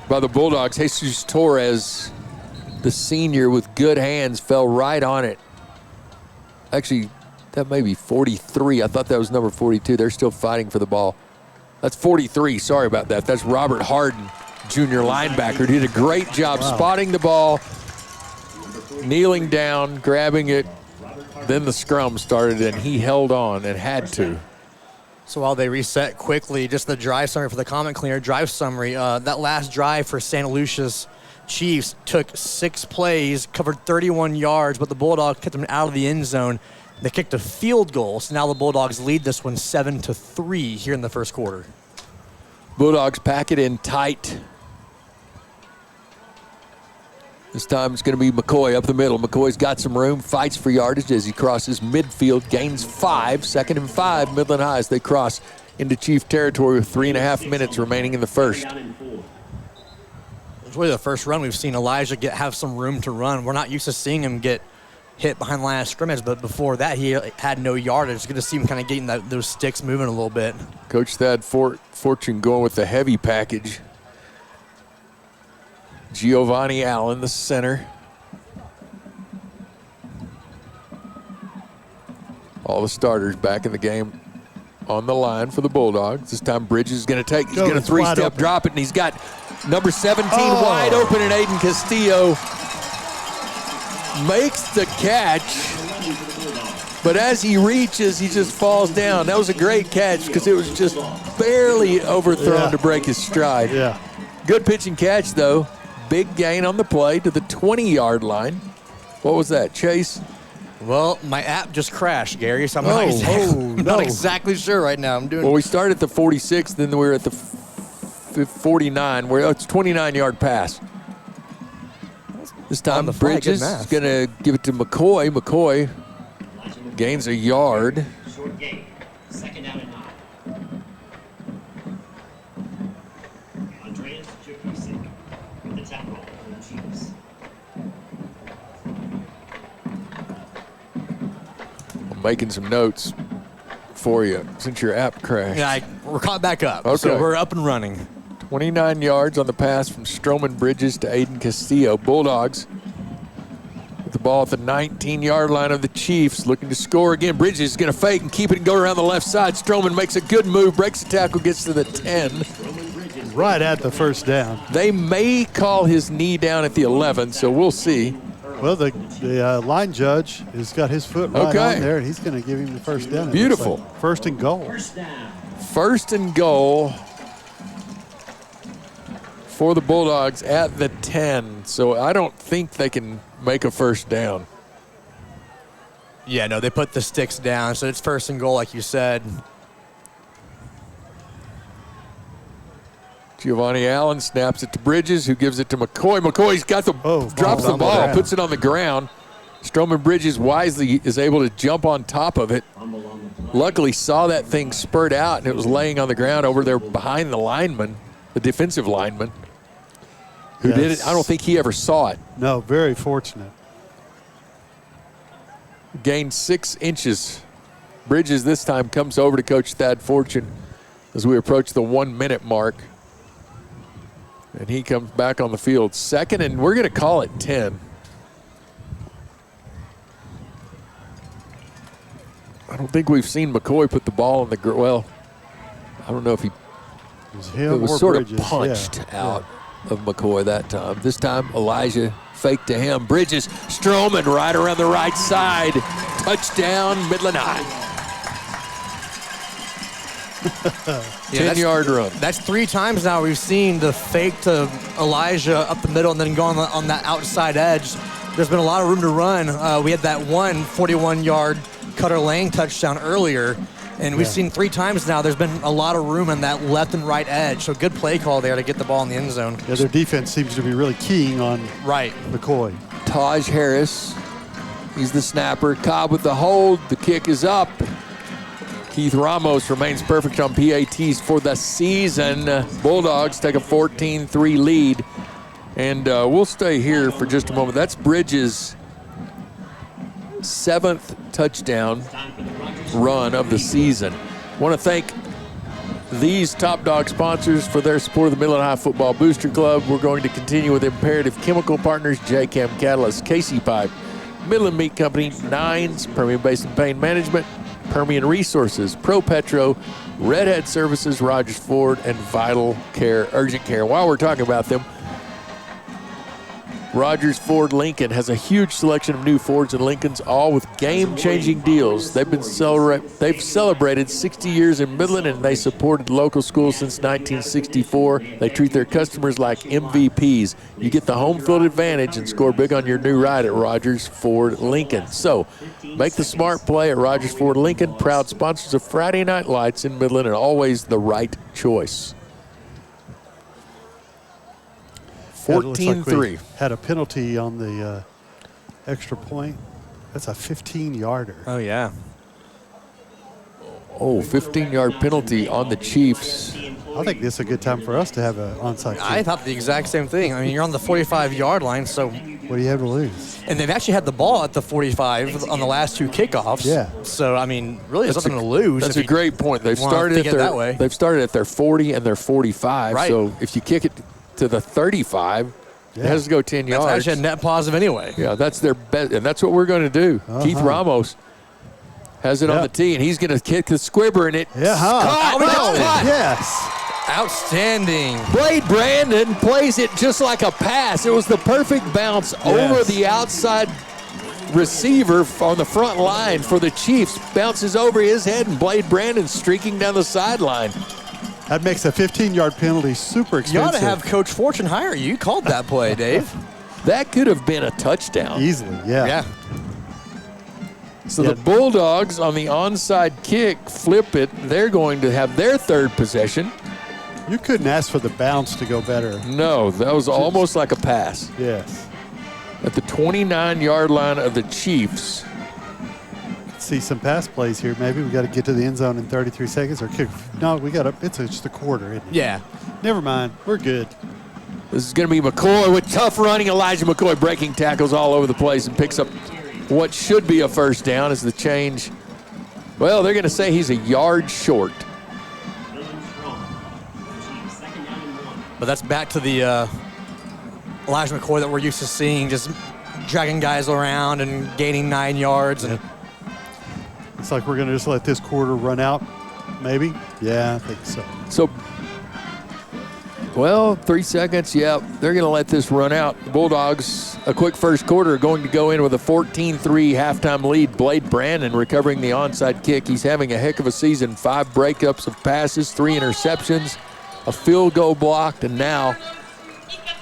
By the Bulldogs. Jesus Torres, the senior with good hands, fell right on it. Actually, that may be 43. I thought that was number 42. They're still fighting for the ball. That's 43. Sorry about that. That's Robert Harden, junior linebacker. Did a great job spotting the ball, kneeling down, grabbing it. Then the scrum started, and he held on and had to. So while they reset quickly, just the drive summary for the comment cleaner, drive summary. That last drive for Santaluces Chiefs took 6 plays, covered 31 yards, but the Bulldogs kept them out of the end zone. They kicked a field goal, so now the Bulldogs lead this one 7-3 here in the first quarter. Bulldogs pack it in tight. This time it's going to be McCoy up the middle. McCoy's got some room, fights for yardage as he crosses midfield, gains 5, 2nd and 5, Midland High as they cross into Chief territory with 3.5 minutes remaining in the first. It's really the first run we've seen Elijah have some room to run. We're not used to seeing him get hit behind the line of scrimmage, but before that he had no yardage. It's good to see him kind of getting those sticks moving a little bit. Coach Thad Fortune going with the heavy package. Giovanni Allen, the center. All the starters back in the game on the line for the Bulldogs. This time Bridges is going to take, he's going to 3-step drop it, and he's got number 17 wide open, and Aiden Castillo makes the catch. But as he reaches, he just falls down. That was a great catch because it was just barely overthrown to break his stride. Yeah. Good pitch and catch, though. Big gain on the play to the 20-yard line. What was that, Chase? Well, my app just crashed, Gary, so I'm not exactly sure right now. Well, we started at the 46, then we were at the 49, where it's 29-yard pass. This time Bridges is going to give it to McCoy. McCoy gains a yard. Short gain. 2nd down and 9. Andreas Jukisik with the tackle for the Chiefs. I'm making some notes for you since your app crashed. Yeah, we're caught back up, okay. So we're up and running. 29 yards on the pass from Stroman Bridges to Aiden Castillo. Bulldogs with the ball at the 19-yard line of the Chiefs, looking to score again. Bridges is going to fake and keep it and go around the left side. Stroman makes a good move, breaks the tackle, gets to the 10. Right at the first down. They may call his knee down at the 11, so we'll see. Well, the line judge has got his foot right on there, and he's going to give him the first down. Beautiful. Like 1st and goal. 1st and goal for the Bulldogs at the 10. So I don't think they can make a first down. Yeah, no, they put the sticks down, so it's 1st and goal, like you said. Giovanni Allen snaps it to Bridges, who gives it to McCoy. McCoy's got the drops the ball, puts it on the ground. Stroman Bridges wisely is able to jump on top of it. Luckily saw that thing spurt out, and it was laying on the ground over there behind the lineman, the defensive lineman, who did it. I don't think he ever saw it. No, very fortunate. Gained 6 inches. Bridges this time comes over to Coach Thad Fortune as we approach the 1-minute mark. And he comes back on the field. 2nd, and we're going to call it 10. I don't think we've seen McCoy put the ball in the well. I don't know if it was sort of punched out of McCoy that time. This time Elijah fake to him. Bridges, Stroman right around the right side. Touchdown, Midland High. 10-yard run. That's 3 times now we've seen the fake to Elijah up the middle and then go on that outside edge. There's been a lot of room to run. We had that 41-yard Cutter Lang touchdown earlier, and we've seen 3 times now there's been a lot of room on that left and right edge. So good play call there to get the ball in the end zone. Yeah, their defense seems to be really keying on McCoy. Taj Harris, he's the snapper. Cobb with the hold. The kick is up. Keith Ramos remains perfect on PATs for the season. Bulldogs take a 14-3 lead. And we'll stay here for just a moment. That's Bridges' 7th touchdown run of the season. I want to thank these Top Dog sponsors for their support of the Midland High Football Booster Club. We're going to continue with Imperative Chemical Partners, J-Chem Catalyst, Casey Pipe, Midland Meat Company, Nines, Permian Basin Pain Management, Permian Resources, Pro Petro, Redhead Services, Rogers Ford, and Vital Care Urgent Care. While we're talking about them, Rogers Ford Lincoln has a huge selection of new Fords and Lincolns, all with game-changing deals. They've celebrated 60 years in Midland, and they supported local schools since 1964. They treat their customers like MVPs. You get the home field advantage and score big on your new ride at Rogers Ford Lincoln. So, make the smart play at Rogers Ford Lincoln, proud sponsors of Friday Night Lights in Midland, and always the right choice. 14-3. Had a penalty on the extra point. That's a 15-yarder. Oh, yeah. Oh, 15-yard penalty on the Chiefs. I think this is a good time for us to have an onside kick. I thought the exact same thing. I mean, you're on the 45-yard line, so. What do you have to lose? And they've actually had the ball at the 45 on the last 2 kickoffs. Yeah. So, I mean, really there's nothing to lose. That's a great point. They've started at their 40 and their 45. Right. So if you kick it to the 35, it has to go 10 yards. That's actually a net positive anyway. Yeah, that's their best, and that's what we're going to do. Keith Ramos has it on the tee, and he's going to kick the squibber, and it's caught. Yes. Outstanding. Blade Brandon plays it just like a pass. It was the perfect bounce over the outside receiver on the front line for the Chiefs. Bounces over his head, and Blade Brandon streaking down the sideline. That makes a 15-yard penalty super expensive. You ought to have Coach Fortune hire you. You called that play, Dave. That could have been a touchdown. Easily, yeah. Yeah. So the Bulldogs on the onside kick flip it. They're going to have their 3rd possession. You couldn't ask for the bounce to go better. No, that was almost like a pass. Yes. At the 29-yard line of the Chiefs. See some pass plays here. Maybe we got to get to the end zone in 33 seconds or kick. No, we got to. It's just a quarter, isn't it? Yeah. Never mind. We're good. This is going to be McCoy with tough running. Elijah McCoy breaking tackles all over the place and picks up what should be a first down as the change. Well, they're going to say he's a yard short. But that's back to the Elijah McCoy that we're used to seeing, just dragging guys around and gaining 9 yards. And it's like we're going to just let this quarter run out, maybe? Yeah, I think so. So, well, 3 seconds, yeah, they're going to let this run out. The Bulldogs, a quick first quarter, are going to go in with a 14-3 halftime lead. Blade Brandon recovering the onside kick. He's having a heck of a season. 5 breakups of passes, 3 interceptions, a field goal blocked, and now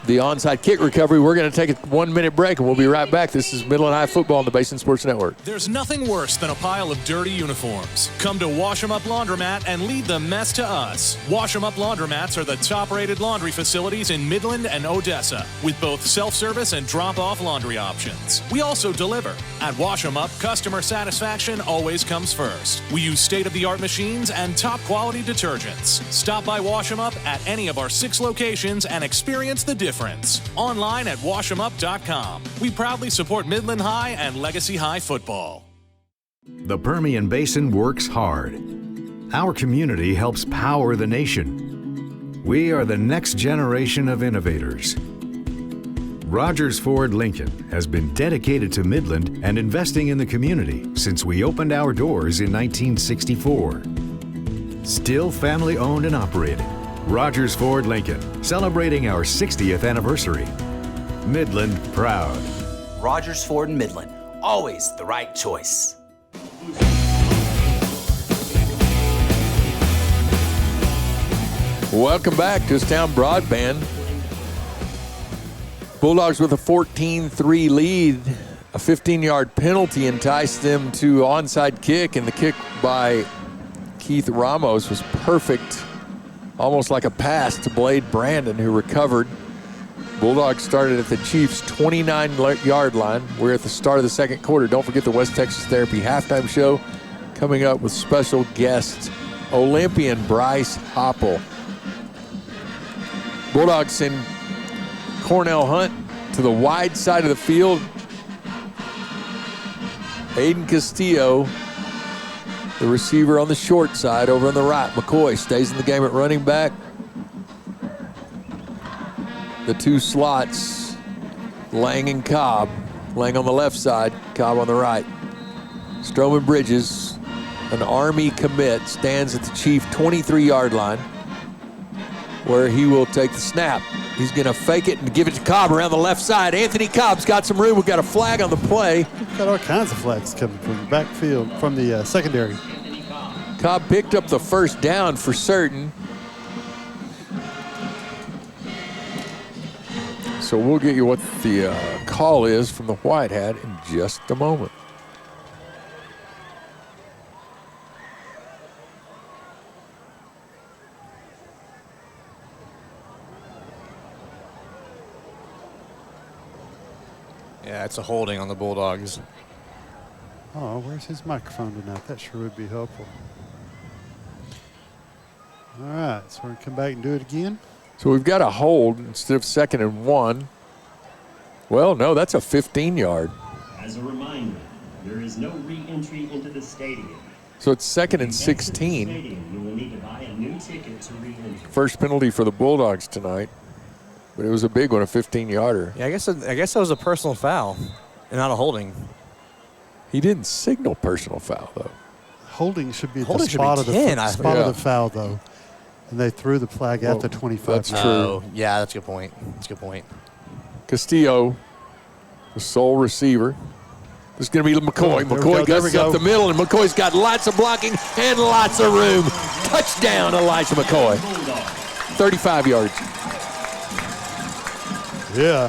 the onside kick recovery. We're going to take a 1-minute break, and we'll be right back. This is Midland High Football on the Basin Sports Network. There's nothing worse than a pile of dirty uniforms. Come to Wash 'em Up Laundromat and leave the mess to us. Wash 'em Up Laundromats are the top-rated laundry facilities in Midland and Odessa, with both self-service and drop-off laundry options. We also deliver. At Wash 'em Up, customer satisfaction always comes first. We use state-of-the-art machines and top-quality detergents. Stop by Wash 'em Up at any of our 6 locations and experience the difference. Online at washemup.com. We proudly support Midland High and Legacy High football. The Permian Basin works hard. Our community helps power the nation. We are the next generation of innovators. Rogers Ford Lincoln has been dedicated to Midland and investing in the community since we opened our doors in 1964. Still family owned and operated. Rogers Ford Lincoln, celebrating our 60th anniversary. Midland proud. Rogers Ford in Midland, always the right choice. Welcome back to Town Broadband. Bulldogs with a 14-3 lead. A 15-yard penalty enticed them to onside kick, and the kick by Keith Ramos was perfect. Almost like a pass to Blade Brandon, who recovered. Bulldogs started at the Chiefs' 29-yard line. We're at the start of the second quarter. Don't forget the West Texas Therapy halftime show coming up with special guest Olympian Bryce Hoppel. Bulldogs send Cornell Hunt to the wide side of the field. Aiden Castillo, the receiver on the short side over on the right. McCoy stays in the game at running back. The two slots, Lang and Cobb. Lang on the left side, Cobb on the right. Stroman Bridges, an Army commit, stands at the Chief 23-yard line where he will take the snap. He's going to fake it and give it to Cobb around the left side. Anthony Cobb's got some room. We've got a flag on the play. We've got all kinds of flags coming from the backfield, from the secondary. Cobb picked up the first down for certain. So we'll get you what the call is from the White Hat in just a moment. Yeah, it's a holding on the Bulldogs. Oh, where's his microphone tonight? That sure would be helpful. All right, so we're going to come back and do it again. So we've got a hold instead of 2nd and 1. Well, no, that's a 15-yard. As a reminder, there is no re-entry into the stadium. So it's 2nd and 16. You will need to buy a new ticket to re-enter. First penalty for the Bulldogs tonight. But it was a big one, a 15-yarder. Yeah, I guess that was a personal foul and not a holding. He didn't signal personal foul, though. Holding should be Holding the spot, should be of, 10, the, spot of the foul, though. And they threw the flag at the 25. That's true. Oh, yeah, that's a good point. That's a good point. Castillo, the sole receiver. This is going to be McCoy. McCoy gets up the middle, and McCoy's got lots of blocking and lots of room. Touchdown, Elijah McCoy. 35 yards. Yeah.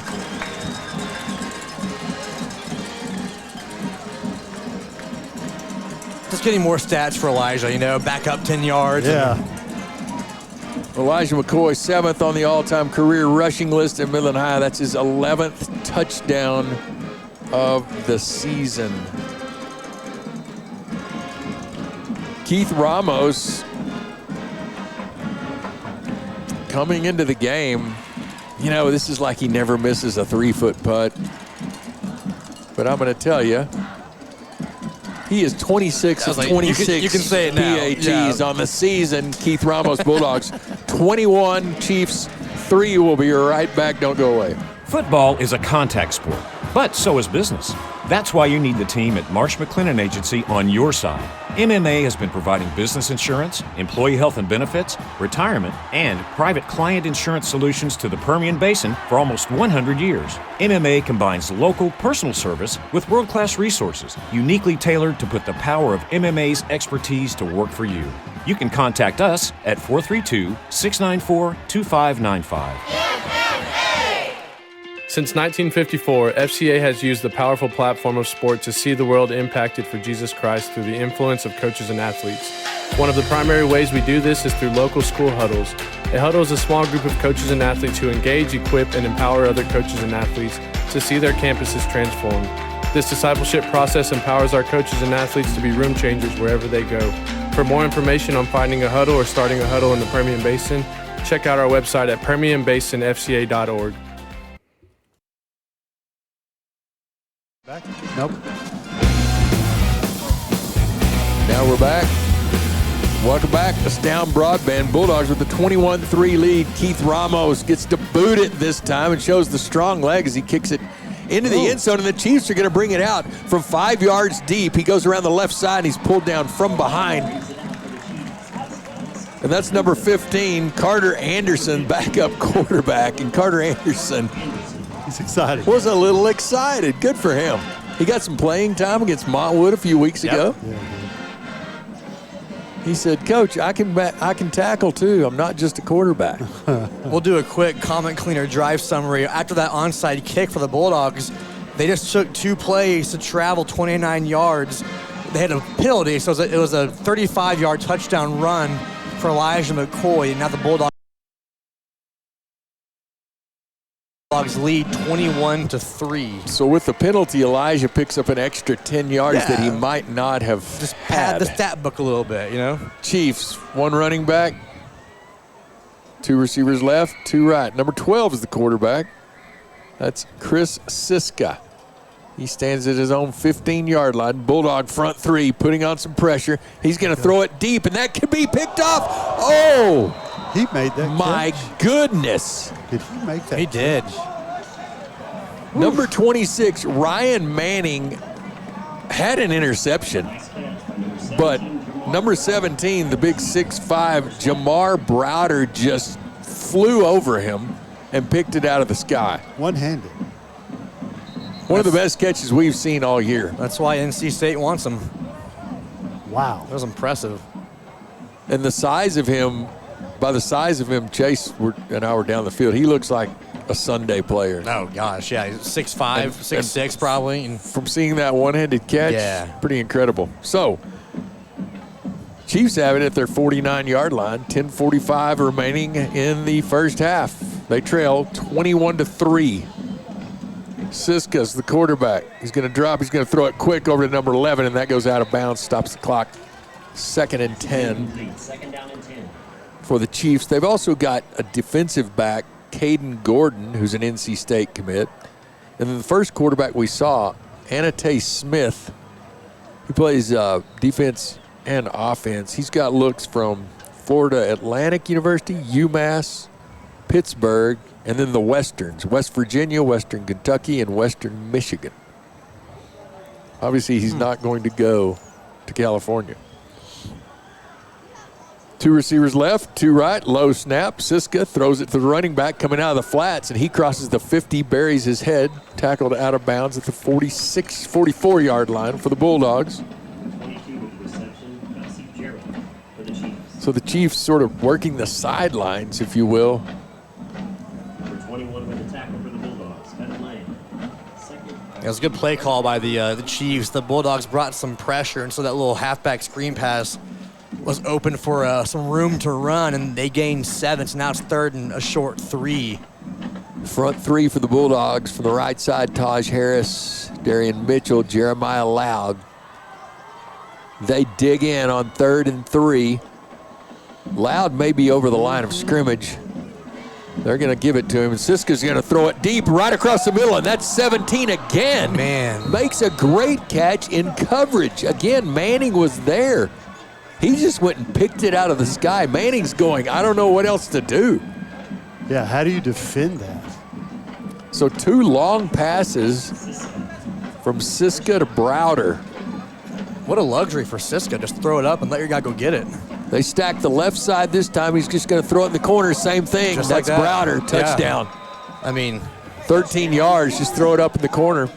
Just getting more stats for Elijah, back up 10 yards. Yeah. Elijah McCoy, 7th on the all-time career rushing list at Midland High. That's his 11th touchdown of the season. Keith Ramos coming into the game. This is like he never misses a 3-foot putt. But I'm going to tell you, he is 26 of 26 you can say it now. PATs on the season. Keith Ramos, Bulldogs, 21 Chiefs, 3. Will be right back. Don't go away. Football is a contact sport, but so is business. That's why you need the team at Marsh McLennan Agency on your side. MMA has been providing business insurance, employee health and benefits, retirement, and private client insurance solutions to the Permian Basin for almost 100 years. MMA combines local personal service with world-class resources, uniquely tailored to put the power of MMA's expertise to work for you. You can contact us at 432-694-2595. Since 1954, FCA has used the powerful platform of sport to see the world impacted for Jesus Christ through the influence of coaches and athletes. One of the primary ways we do this is through local school huddles. A huddle is a small group of coaches and athletes who engage, equip, and empower other coaches and athletes to see their campuses transformed. This discipleship process empowers our coaches and athletes to be room changers wherever they go. For more information on finding a huddle or starting a huddle in the Permian Basin, check out our website at permianbasinfca.org. Back? Nope. Now we're back. Welcome back. It's Down Broadband. Bulldogs with the 21-3 lead. Keith Ramos gets to boot it this time and shows the strong leg as he kicks it into the end zone, and the Chiefs are going to bring it out from 5 yards deep. He goes around the left side, and he's pulled down from behind. And that's number 15, Carter Anderson, backup quarterback. And Carter Anderson, he's excited. Was a little excited. Good for him. He got some playing time against Montwood a few weeks ago. Yeah, he said, "Coach, I can tackle too. I'm not just a quarterback." We'll do a quick comment cleaner drive summary. After that onside kick for the Bulldogs, they just took 2 plays to travel 29 yards. They had a penalty, so it was a 35-yard touchdown run for Elijah McCoy. And now the Bulldogs Bulldogs lead 21-3. So with the penalty, Elijah picks up an extra 10 yards that he might not have Just had. pad the stat book a little bit, you know? Chiefs, 1 running back, 2 receivers left, 2 right. Number 12 is the quarterback. That's Chris Siska. He stands at his own 15-yard line. Bulldog front 3, putting on some pressure. He's going to throw it deep, and that could be picked off. Oh! He made that My catch. goodness. Did he make that He catch? did. Number 26, Ryan Manning, had an interception, but number 17, the big 6'5", Jamar Browder just flew over him and picked it out of the sky. One-handed. One of the best catches we've seen all year. That's why NC State wants him. Wow. That was impressive. And the size of him, by the size of him, Chase and I were down the field, he looks like a Sunday player. Oh, gosh, yeah. He's 6'5", 6'6", probably. And from seeing that one-handed catch, pretty incredible. So, Chiefs have it at their 49-yard line, 10:45 remaining in the first half. They trail 21-3. Siska's the quarterback. He's going to drop. He's going to throw it quick over to number 11, and that goes out of bounds, stops the clock. 2nd and 10 for the Chiefs. They've also got a defensive back, Caden Gordon, who's an NC State commit. And then the first quarterback we saw, Anate Smith, he plays defense and offense. He's got looks from Florida Atlantic University, UMass, Pittsburgh, and then the Westerns, West Virginia, Western Kentucky, and Western Michigan. Obviously, he's not going to go to California. 2 receivers left, 2 right, low snap. Siska throws it to the running back coming out of the flats, and he crosses the 50, buries his head, tackled out of bounds at the 44-yard line for the Bulldogs. So the Chiefs sort of working the sidelines, if you will. It was a good play call by the Chiefs. The Bulldogs brought some pressure, and so that little halfback screen pass was open for some room to run, and they gained 7, so now it's 3rd and a short 3. Front 3 for the Bulldogs. From the right side, Taj Harris, Darian Mitchell, Jeremiah Loud. They dig in on 3rd and 3. Loud may be over the line of scrimmage. They're going to give it to him, and Siska's going to throw it deep right across the middle, and that's 17 again. Man. Makes a great catch in coverage. Again, Manning was there. He just went and picked it out of the sky. Manning's going, I don't know what else to do. Yeah, how do you defend that? So 2 long passes from Siska to Browder. What a luxury for Siska. Just throw it up and let your guy go get it. They stack the left side this time. He's just going to throw it in the corner. Same thing. Just That's like that. Browder. Touchdown. Yeah. I mean, 13 yards. Just throw it up in the corner.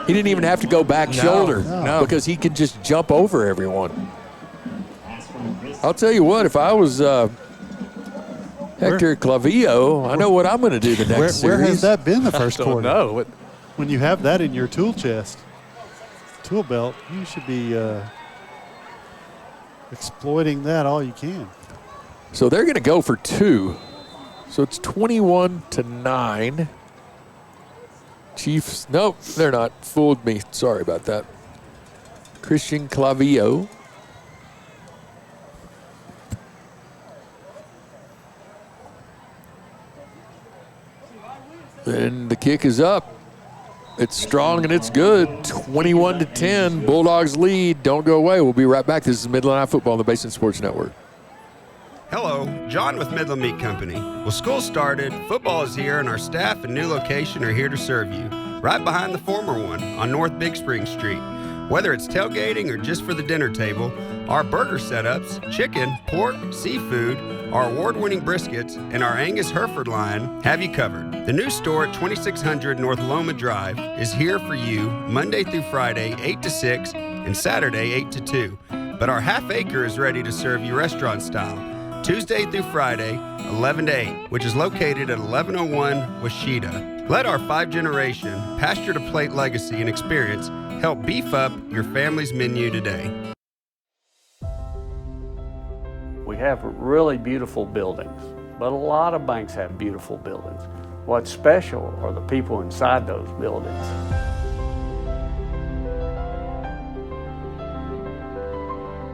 He didn't even have to go back shoulder because he could just jump over everyone. I'll tell you what, if I was Hector Clavillo, I know what I'm going to do the next series. Where has that been the first quarter? No. When you have that in your tool chest, tool belt, you should be exploiting that all you can. So they're going to go for 2. So it's 21-9. Chiefs, nope, they're not. Fooled me. Sorry about that. Christian Clavillo. And the kick is up. It's strong and it's good. 21-10. Bulldogs lead. Don't go away. We'll be right back. This is Midland High Football on the Basin Sports Network. Hello, John with Midland Meat Company. Well, school started, football is here, and our staff and new location are here to serve you. Right behind the former one on North Big Spring Street. Whether it's tailgating or just for the dinner table, our burger setups, chicken, pork, seafood, our award-winning briskets, and our Angus Hereford line have you covered. The new store at 2600 North Loma Drive is here for you Monday through Friday, 8 to 6, and Saturday, 8 to 2. But our half acre is ready to serve you restaurant style, Tuesday through Friday, 11 to 8, which is located at 1101 Washita. Let our 5-generation, pasture-to-plate legacy and experience help beef up your family's menu today. We have really beautiful buildings, but a lot of banks have beautiful buildings. What's special are the people inside those buildings.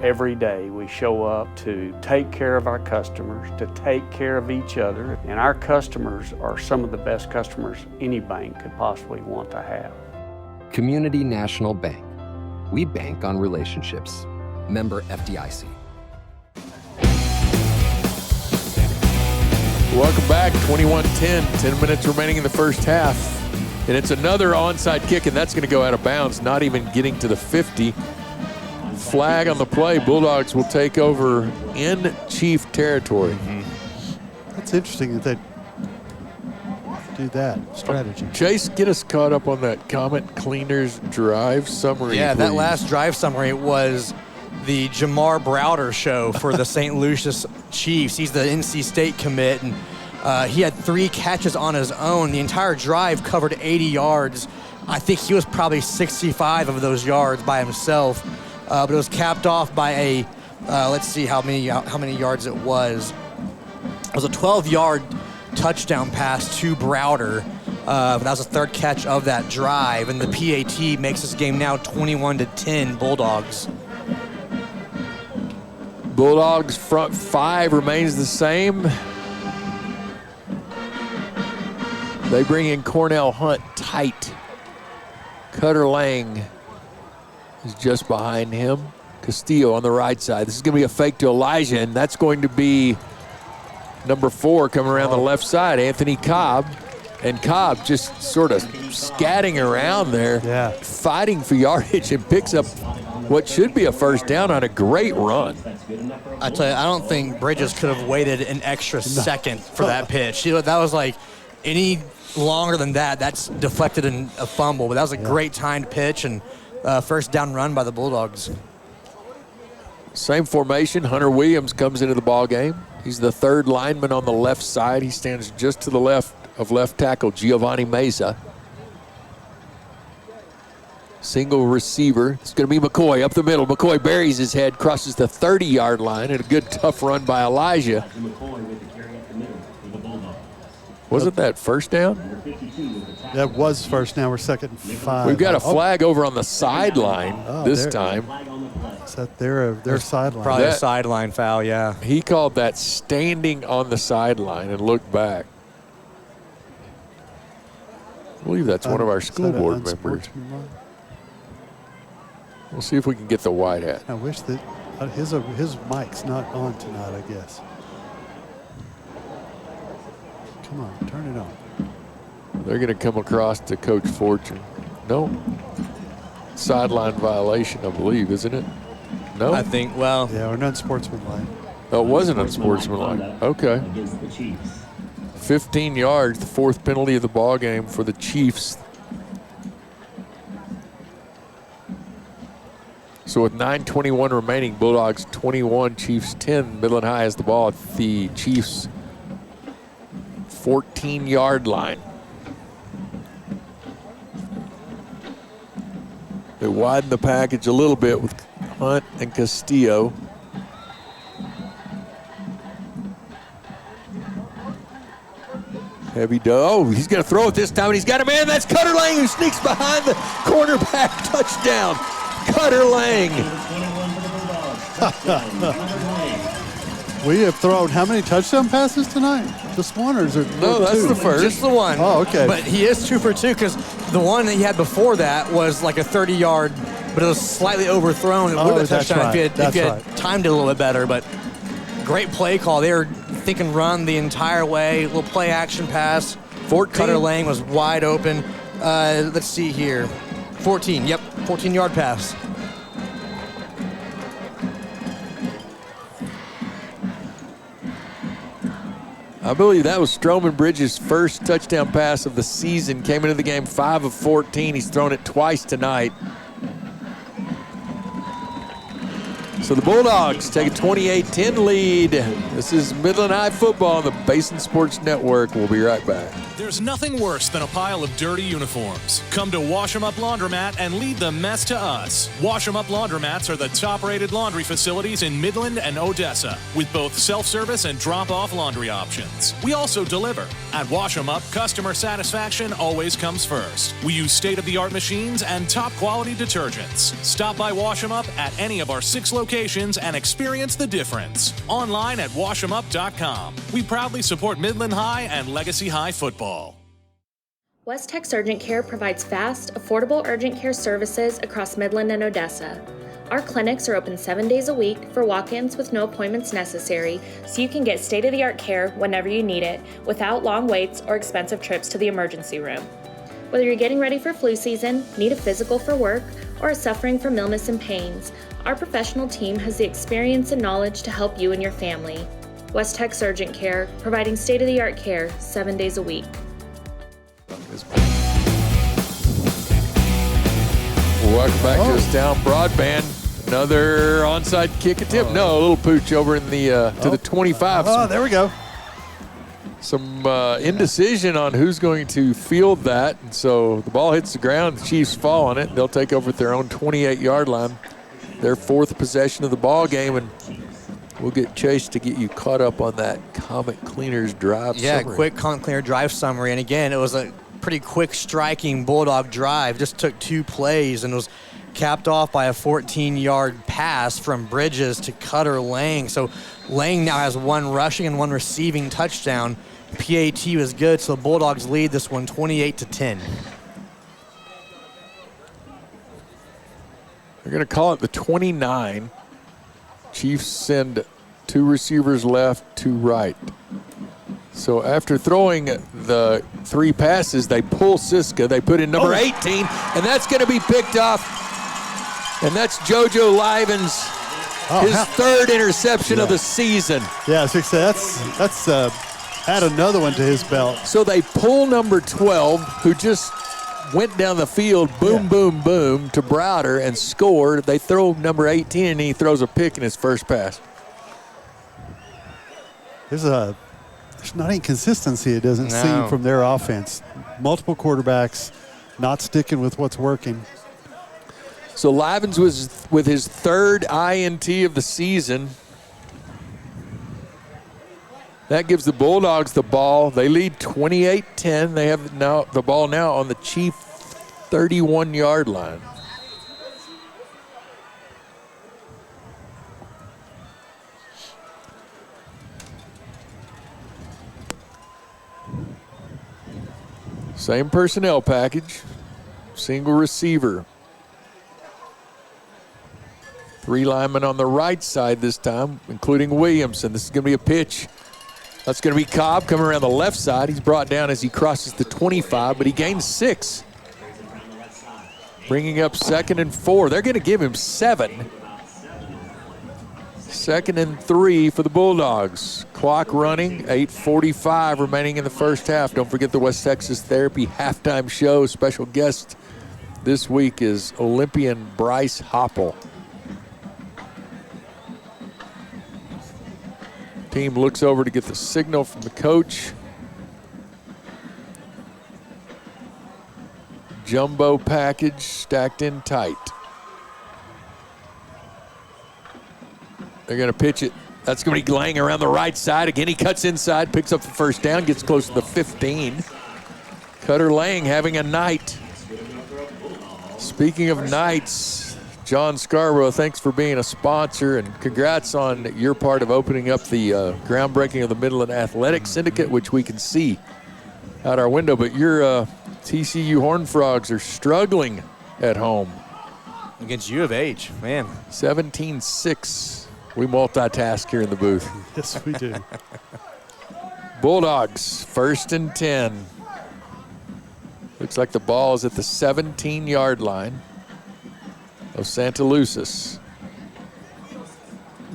Every day we show up to take care of our customers, to take care of each other, and our customers are some of the best customers any bank could possibly want to have. Community National Bank. We bank on relationships. Member FDIC. Welcome back, 21-10, 10 minutes remaining in the first half. And it's another onside kick, and that's going to go out of bounds, not even getting to the 50. Flag on the play. Bulldogs will take over in Chief territory. That's interesting that they do that strategy. Chase, get us caught up on that Comet Cleaners drive summary. Yeah, that please. last drive summary was the Jamar Browder show for the St. Lucius Chiefs. He's the NC State commit, and he had 3 catches on his own. The entire drive covered 80 yards. I think he was probably 65 of those yards by himself, but it was capped off by a, let's see how many yards it was. It was a 12-yard touchdown pass to Browder. That was the 3rd catch of that drive, and the PAT makes this game now 21-10 Bulldogs. Bulldogs front 5 remains the same. They bring in Cornell Hunt tight. Cutter Lang is just behind him. Castillo on the right side. This is going to be a fake to Elijah, and that's going to be number 4 coming around the left side, Anthony Cobb. And Cobb just sort of scatting around there, fighting for yardage, and picks up what should be a first down on a great run. I tell you, I don't think Bridges could have waited an extra second for that pitch. That was like any longer than that, that's deflected in a fumble. But that was a great timed pitch and first down run by the Bulldogs. Same formation. Hunter Williams comes into the ball game. He's the 3rd lineman on the left side. He stands just to the left of left tackle Giovanni Meza. Single receiver. It's going to be McCoy up the middle. McCoy buries his head, crosses the 30-yard line, and a good tough run by Elijah. Wasn't that first down? That was first. Now we're 2nd and 5. We've got a flag over on the sideline this time. Is that their sideline? Probably a sideline foul, yeah. He called that standing on the sideline and looked back. I believe that's one of our school board members. We'll see if we can get the white hat. I wish that his mic's not on tonight, I guess. Come on, turn it on. They're going to come across to Coach Fortune. No. Sideline violation, I believe, isn't it? No? I think, well. Yeah, or unsportsmanlike. Oh, it wasn't unsportsmanlike. Okay. 15 yards, the 4th penalty of the ball game for the Chiefs. So with 9:21 remaining, Bulldogs 21, Chiefs 10. Midland High has the ball at the Chiefs' 14-yard line. They widen the package a little bit with Hunt and Castillo. Heavy dough. He's going to throw it this time, and he's got a man. That's Cutter Lang, who sneaks behind the cornerback. Touchdown, Cutter Lang. We have thrown how many touchdown passes tonight? Just one, or is it? No, that's the first. Just the one. Oh, okay. But he is 2 for 2 because the one that he had before that was like a 30-yard, but it was slightly overthrown. It would have been a touchdown if he had timed it a little bit better. But great play call. They were thinking run the entire way. Little play action pass. 14. Cutter Lang was wide open. Let's see here. 14. Yep, 14-yard pass. I believe that was Stroman Bridges' first touchdown pass of the season. Came into the game 5 of 14. He's thrown it twice tonight. So the Bulldogs take a 28-10 lead. This is Midland High football on the Basin Sports Network. We'll be right back. There's nothing worse than a pile of dirty uniforms. Come to Wash 'em Up Laundromat and lead the mess to us. Wash 'em Up Laundromats are the top-rated laundry facilities in Midland and Odessa, with both self-service and drop-off laundry options. We also deliver. At Wash 'em Up, customer satisfaction always comes first. We use state-of-the-art machines and top-quality detergents. Stop by Wash 'em Up at any of our 6 locations and experience the difference. Online at washemup.com. We proudly support Midland High and Legacy High football. West Tex Urgent Care provides fast, affordable urgent care services across Midland and Odessa. Our clinics are open 7 days a week for walk-ins with no appointments necessary, so you can get state-of-the-art care whenever you need it, without long waits or expensive trips to the emergency room. Whether you're getting ready for flu season, need a physical for work, or are suffering from illness and pains, our professional team has the experience and knowledge to help you and your family. West Tex Urgent Care, providing state-of-the-art care 7 days a week. Welcome back to us down broadband. Another onside kick attempt. No, a little pooch over in the to the 25. Oh, there we go. Some indecision on who's going to field that. And so the ball hits the ground. The Chiefs fall on it. They'll take over at their own 28-yard line. Their 4th possession of the ball game, and we'll get Chase to get you caught up on that Comet Cleaners drive summary. Quick Comet Cleaner drive summary. And again, it was a pretty quick striking Bulldog drive. Just took 2 plays and was capped off by a 14-yard pass from Bridges to Cutter Lang. So Lang now has 1 rushing and 1 receiving touchdown. PAT was good, so the Bulldogs lead this one 28-10. They're going to call it the 29. Chiefs send 2 receivers left, 2 right. So after throwing the 3 passes, they pull Siska. They put in number 18, and that's going to be picked off. And that's JoJo Livens, his 3rd interception of the season. Yeah, that's add another one to his belt. So they pull number 12, who just went down the field, boom, boom, boom, to Browder and scored. They throw number 18, and he throws a pick in his first pass. There's not any consistency, it doesn't seem, from their offense. Multiple quarterbacks not sticking with what's working. So Livens was with his 3rd INT of the season. That gives the Bulldogs the ball. They lead 28-10. They have now the ball now on the Chief 31-yard line. Same personnel package, single receiver. 3 linemen on the right side this time, including Williamson. This is going to be a pitch. That's going to be Cobb coming around the left side. He's brought down as he crosses the 25, but he gains 6. Bringing up 2nd and 4. They're going to give him 7. 2nd and 3 for the Bulldogs. Clock running, 8:45 remaining in the first half. Don't forget the West Texas Therapy halftime show. Special guest this week is Olympian Bryce Hoppel. Team looks over to get the signal from the coach. Jumbo package stacked in tight. They're going to pitch it. That's going to be Lang around the right side. Again, he cuts inside, picks up the first down, gets close to the 15. Cutter Lang having a night. Speaking of nights, John Scarborough, thanks for being a sponsor, and congrats on your part of opening up the groundbreaking of the Midland Athletic Syndicate, which we can see out our window. But your TCU Horned Frogs are struggling at home. Against U of H, man. 17-6. We multitask here in the booth. Yes, we do. Bulldogs, 1st and 10. Looks like the ball is at the 17-yard line of Santaluces.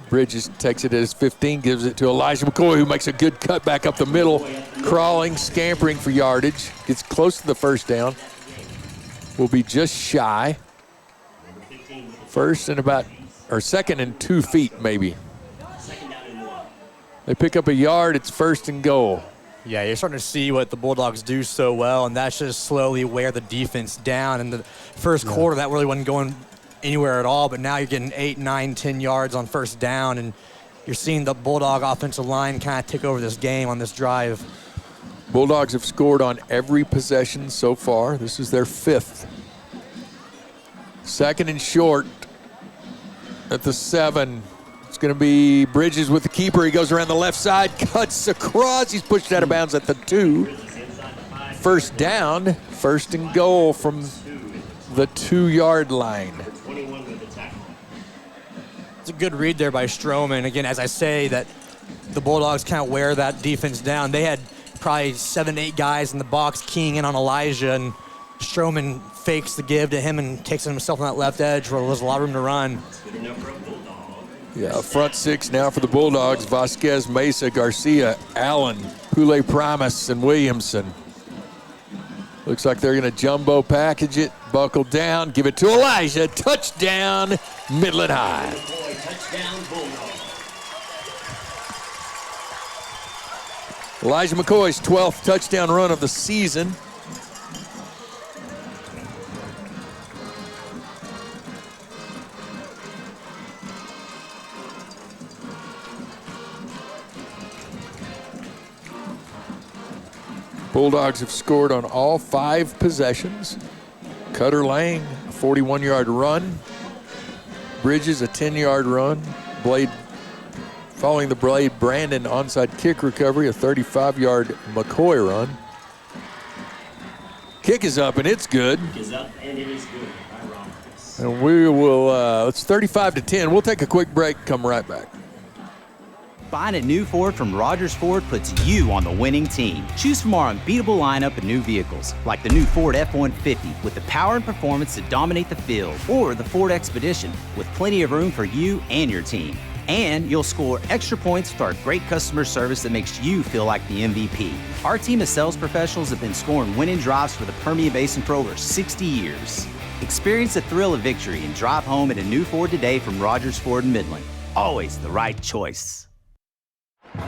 Bridges takes it at his 15, gives it to Elijah McCoy, who makes a good cut back up the middle, crawling, scampering for yardage. Gets close to the first down. Will be just shy. 2nd and 2 feet maybe. They pick up a yard. It's 1st and goal. Yeah, you're starting to see what the Bulldogs do so well, and that's just slowly wear the defense down. In the first quarter, that really wasn't going anywhere at all, but now you're getting 8, 9, 10 yards on first down, and you're seeing the Bulldog offensive line kind of take over this game on this drive. Bulldogs have scored on every possession so far. This is their 5th. 2nd and short at the 7. It's going to be Bridges with the keeper. He goes around the left side, cuts across. He's pushed out of bounds at the 2. First down, 1st and goal from the 2-yard line. It's a good read there by Stroman. Again, as I say, that the Bulldogs kind of wear that defense down. They had probably 7, 8 guys in the box keying in on Elijah, and Stroman fakes the give to him and takes himself on that left edge where there's a lot of room to run. Yeah, front 6 now for the Bulldogs. Vasquez, Mesa, Garcia, Allen, Poulet Primus, and Williamson. Looks like they're going to jumbo package it, buckle down, give it to Elijah. Touchdown, Midland High. Elijah McCoy's 12th touchdown run of the season. Bulldogs have scored on all 5 possessions. Cutter Lang, a 41-yard run. Bridges, a 10-yard run. Blade, following the Blade, Brandon onside kick recovery, a 35-yard McCoy run. Kick is up, and it's good. Kick is up, and it is good by Roberts. And we will, it's 35-10. We'll take a quick break, come right back. Buying a new Ford from Rogers Ford puts you on the winning team. Choose from our unbeatable lineup of new vehicles, like the new Ford F-150 with the power and performance to dominate the field, or the Ford Expedition with plenty of room for you and your team. And you'll score extra points with our great customer service that makes you feel like the MVP. Our team of sales professionals have been scoring winning drives for the Permian Basin for over 60 years. Experience the thrill of victory and drive home in a new Ford today from Rogers Ford in Midland. Always the right choice.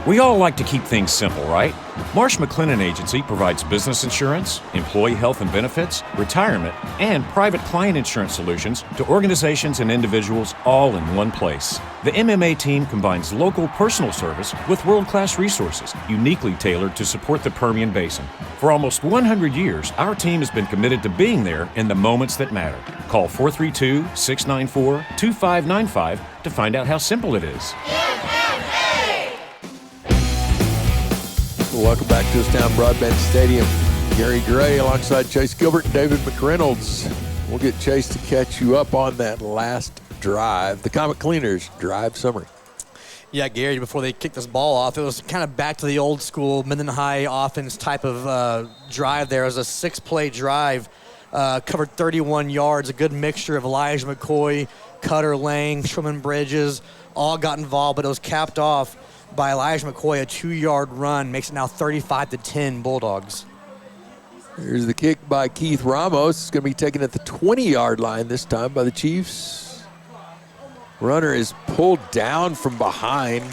We all like to keep things simple, right? Marsh McLennan Agency provides business insurance, employee health and benefits, retirement, and private client insurance solutions to organizations and individuals all in one place. The MMA team combines local personal service with world-class resources, uniquely tailored to support the Permian Basin. For almost 100 years, our team has been committed to being there in the moments that matter. Call 432-694-2595 to find out how simple it is. Welcome back to Town Broadband Stadium. Gary Gray alongside Chase Gilbert and David McReynolds. We'll get Chase to catch you up on that last drive. The Comet Cleaners drive summary. Yeah, Gary, before they kicked this ball off, it was kind of back to the old school Midland High offense type of drive there. It was a 6-play drive, covered 31 yards, a good mixture of Elijah McCoy, Cutter Lang, Sherman Bridges, all got involved, but it was capped off by Elijah McCoy, a 2-yard run, makes it now 35-10 Bulldogs. Here's the kick by Keith Ramos. It's going to be taken at the 20-yard line this time by the Chiefs. Runner is pulled down from behind.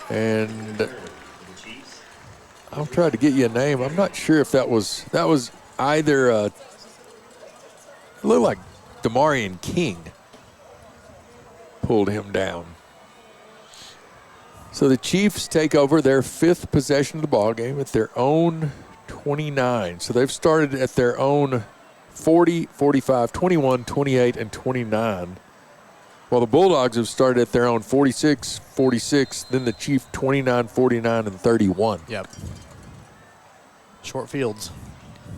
And I'll try to get you a name. I'm not sure if that was either it looked like Damarian King pulled him down. So the Chiefs take over their 5th possession of the ball game at their own 29. So they've started at their own 40, 45, 21, 28, and 29. While the Bulldogs have started at their own 46, 46, then the Chiefs 29, 49, and 31. Yep. Short fields.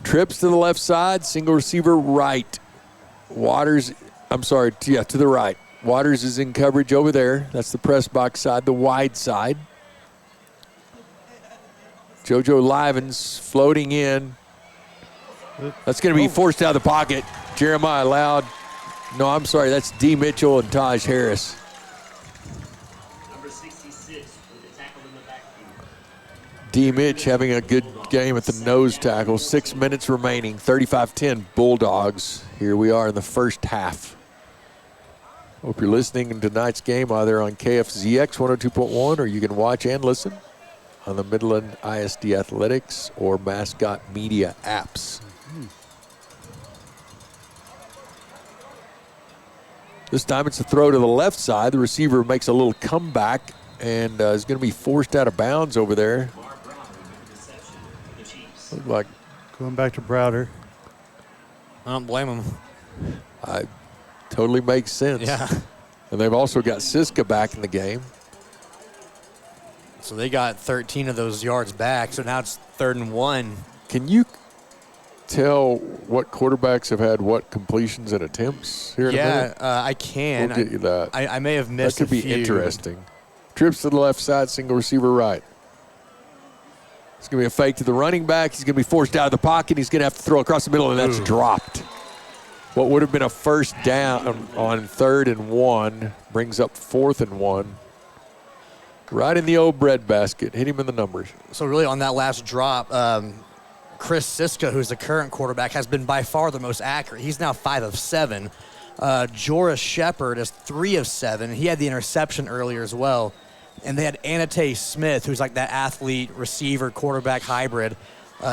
Trips to the left side, single receiver right. To the right. Waters is in coverage over there. That's the press box side, the wide side. JoJo Livens floating in. That's going to be forced out of the pocket. Jeremiah Loud. No, I'm sorry. That's D. Mitchell and Taj Harris. Number 66 with the tackle in the backfield. D. Mitch having a good game at the nose tackle. 6 minutes remaining. 35-10 Bulldogs. Here we are in the first half. Hope you're listening to tonight's game either on KFZX 102.1 or you can watch and listen on the Midland ISD Athletics or Mascot Media apps. This time it's a throw to the left side. The receiver makes a little comeback and is going to be forced out of bounds over there. Look like going back to Browder. I don't blame him. Totally makes sense. Yeah. And they've also got Siska back in the game. So they got 13 of those yards back, so now it's 3rd and 1. Can you tell what quarterbacks have had what completions and attempts here in a minute? I can. We'll get you that. I may have missed that could a be few. interesting. Trips to the left side, single receiver right. It's going to be a fake to the running back. He's going to be forced out of the pocket. He's going to have to throw across the middle, and that's dropped. What would have been a first down on 3rd and 1 brings up 4th and 1. Right in the old bread basket. Hit him in the numbers. So really on that last drop, Chris Siska, who's the current quarterback, has been by far the most accurate. He's now 5 of 7. Joris Shepard is 3 of 7. He had the interception earlier as well. And they had Anate Smith, who's like that athlete, receiver, quarterback hybrid.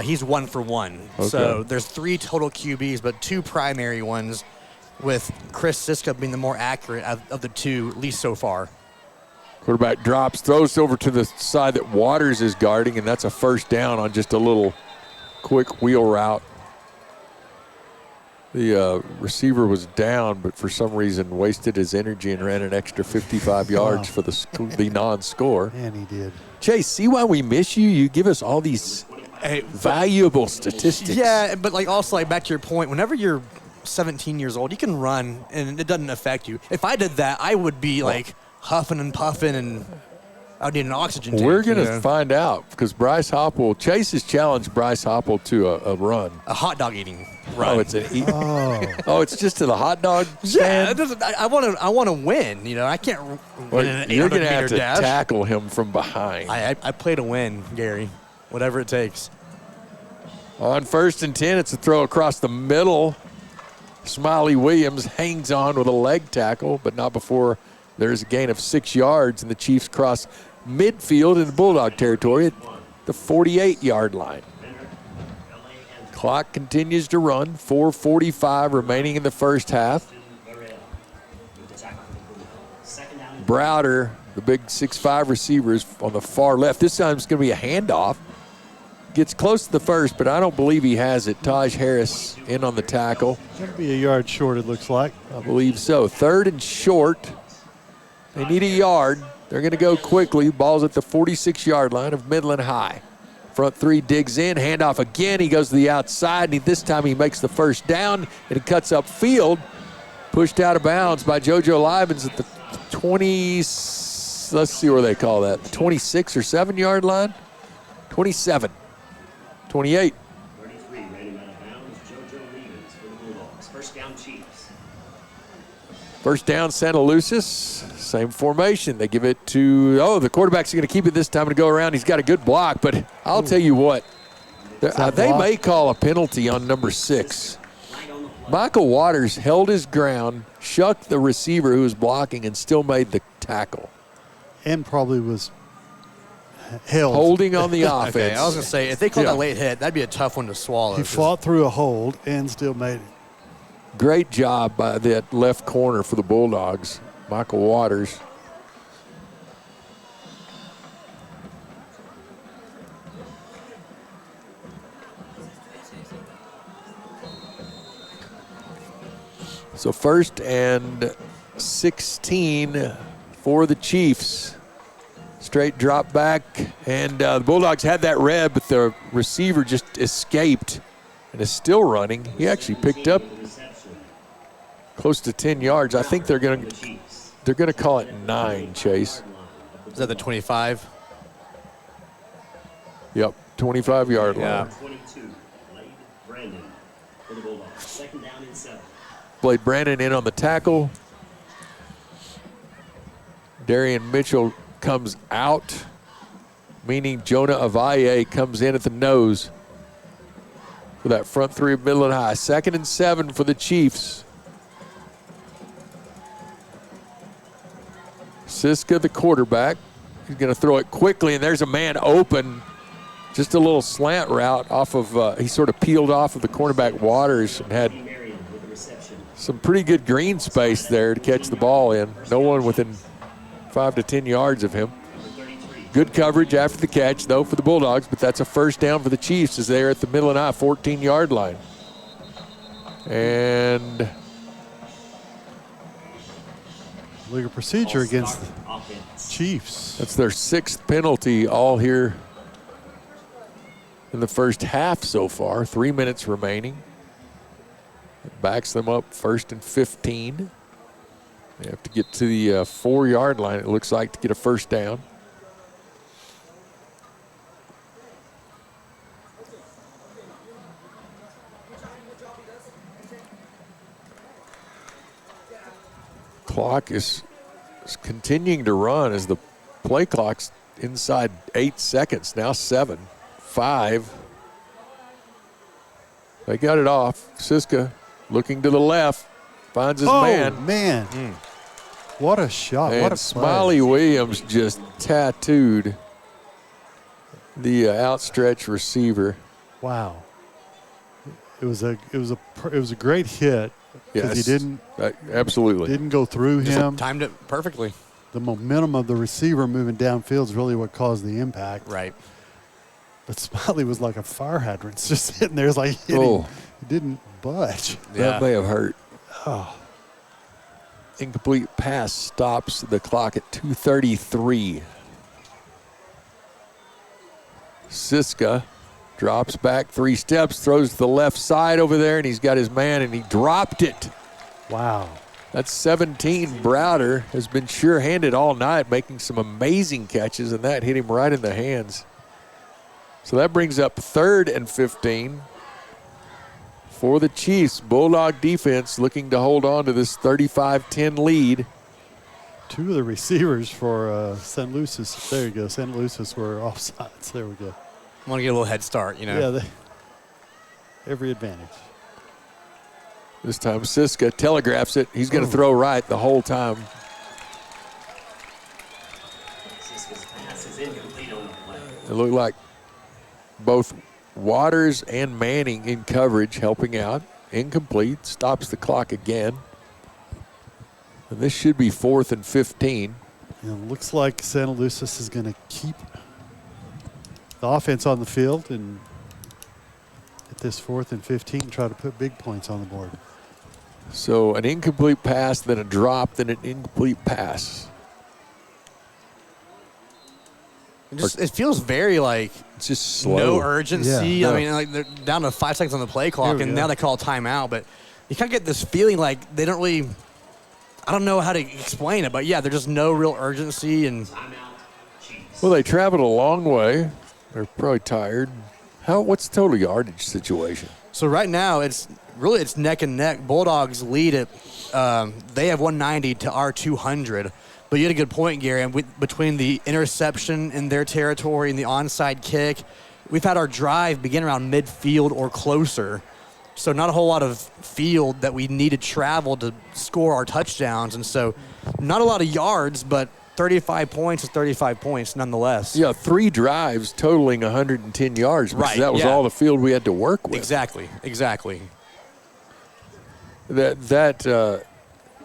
He's 1 for 1. Okay. So there's 3 total QBs, but 2 primary ones, with Chris Siska being the more accurate of the 2, at least so far. Quarterback drops, throws over to the side that Waters is guarding, and that's a first down on just a little quick wheel route. The receiver was down, but for some reason wasted his energy and ran an extra 55 yards for the non-score. And he did. Chase, see why we miss you? You give us all these valuable statistics. Yeah, but also back to your point, whenever you're 17 years old, you can run and it doesn't affect you. If I did that, I would be huffing and puffing, and I would need an oxygen tank. We're going to find out because Chase has challenged Bryce Hopple to a run. A hot dog eating run. Oh, it's it's just to the hot dog stand? Yeah, I want to win. I can't win an 800 You're going to have to dash. tackle him from behind. I play to win, Gary. Whatever it takes. On 1st and 10, it's a throw across the middle. Smiley Williams hangs on with a leg tackle, but not before there's a gain of 6 yards, and the Chiefs cross midfield in the Bulldog territory at the 48-yard line. Clock continues to run. 4:45 remaining in the first half. Browder, the big 6'5 receiver, is on the far left. This time it's going to be a handoff. Gets close to the first, but I don't believe he has it. Taj Harris in on the tackle. Going to be a yard short, it looks like. I believe so. 3rd and short. They need a yard. They're going to go quickly. Ball's at the 46-yard line of Midland High. Front 3 digs in. Handoff again. He goes to the outside, and this time he makes the first down, and he cuts up field. Pushed out of bounds by JoJo Livens at the 20, let's see where they call that, the 26 or 7-yard line? 27. 28. 33 ran him out of bounds. JoJo Livens for the Bulldogs. First down, Chiefs. First down, Santaluces. Same formation. They give it to, the quarterback's going to keep it this time to go around. He's got a good block, but I'll tell you what, they may call a penalty on number 6. Michael Waters held his ground, shucked the receiver who was blocking, and still made the tackle. And probably was held. Holding on the offense. Okay, I was going to say, if they called that late hit, that'd be a tough one to swallow. He fought through a hold and still made it. Great job by that left corner for the Bulldogs, Michael Waters. So 1st and 16 for the Chiefs. Straight drop back, and the Bulldogs had that read, but the receiver just escaped and is still running. He actually picked up close to 10 yards. I think they're going to call it 9, Chase. Is that the 25? Yep, 25-yard line. 22, Blade Brandon for the Bulldogs. 2nd down and 7. Blade Brandon in on the tackle. Darian Mitchell comes out, meaning Jonah Avaye comes in at the nose for that front 3 of Midland High. 2nd and 7 for the Chiefs. Siska, the quarterback, he's going to throw it quickly, and there's a man open. Just a little slant route off of, he sort of peeled off of the cornerback Waters and had some pretty good green space there to catch the ball in. No one within 5 to 10 yards of him. Good coverage after the catch, though, for the Bulldogs, but that's a first down for the Chiefs as they're at the Midland High 14-yard line. And legal procedure against the Chiefs. That's their 6th penalty all here in the first half so far. 3 minutes remaining. It backs them up 1st and 15. They have to get to the 4-yard line, it looks like, to get a first down. Clock is continuing to run as the play clock's inside 8 seconds, now 7, 5. They got it off. Siska looking to the left, finds his man. Oh, man. What a shot. And what a Smiley Williams just tattooed the outstretched receiver. Wow. It was a great hit. Because he didn't absolutely didn't go through him. Timed it perfectly. The momentum of the receiver moving downfield is really what caused the impact. Right. But Smiley was like a fire hydrant, just sitting there, like hitting. He didn't budge. That may have hurt. Oh. Incomplete pass stops the clock at 2:33. Siska drops back 3 steps, throws to the left side over there, and he's got his man, and he dropped it. Wow. That's 17. Browder has been sure-handed all night, making some amazing catches, and that hit him right in the hands. So that brings up 3rd and 15 for the Chiefs. Bulldog defense looking to hold on to this 35-10 lead. 2 of the receivers for Santaluces, there you go, Santaluces were offsides. There we go. I want to get a little head start, you know. Yeah, every advantage. This time Siska telegraphs it. He's going to throw right the whole time. It looked like both Waters and Manning in coverage helping out. Incomplete. Stops the clock again. And this should be 4th and 15. And it looks like Santaluces is going to keep the offense on the field and at this 4th and 15 try to put big points on the board. So an incomplete pass, then a drop, then an incomplete pass. It feels very like it's just slow. No urgency. Yeah. I mean, like they're down to 5 seconds on the play clock, and now they call timeout. But you kind of get this feeling like they don't really. I don't know how to explain it, but yeah, there's just no real urgency. And well, they traveled a long way. They're probably tired. What's the total yardage situation? So right now it's neck and neck. Bulldogs lead it. They have 190 to our 200. But you had a good point, Gary. And between the interception in their territory and the onside kick, we've had our drive begin around midfield or closer. So not a whole lot of field that we need to travel to score our touchdowns. And so not a lot of yards, but 35 points is 35 points nonetheless. Yeah, 3 drives totaling 110 yards. Because that was all the field we had to work with. Exactly. The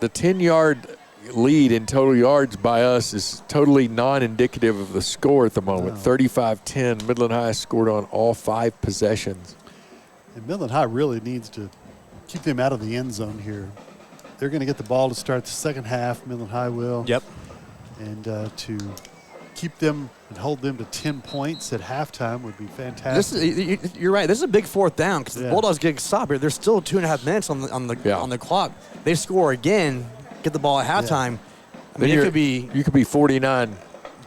10-yard lead in total yards by us is totally non-indicative of the score at the moment. 35-10. Midland High scored on all 5 possessions. And Midland High really needs to keep them out of the end zone here. They're going to get the ball to start the second half. Midland High will. Yep. And to keep them and hold them to 10 points at halftime would be fantastic. You're right. This is a big 4th down because the Bulldogs get stopped here. There's still 2.5 minutes on the clock. They score again, get the ball at halftime. I mean, it could be. You could be 49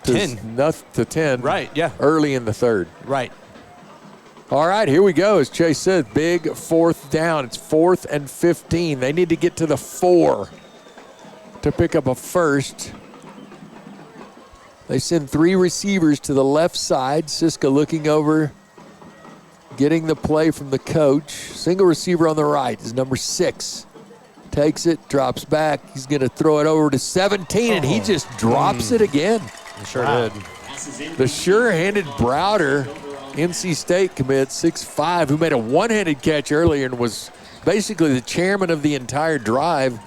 to 10. Right. Yeah. Early in the 3rd. Right. All right, here we go. As Chase said, big 4th down. It's 4th and 15. They need to get to the 4 to pick up a first. They send 3 receivers to the left side. Siska looking over, getting the play from the coach. Single receiver on the right is number 6, takes it, drops back. He's going to throw it over to 17, and he just drops it again. He sure did. The sure-handed Browder, NC State commit, 6'5", who made a one-handed catch earlier and was basically the chairman of the entire drive,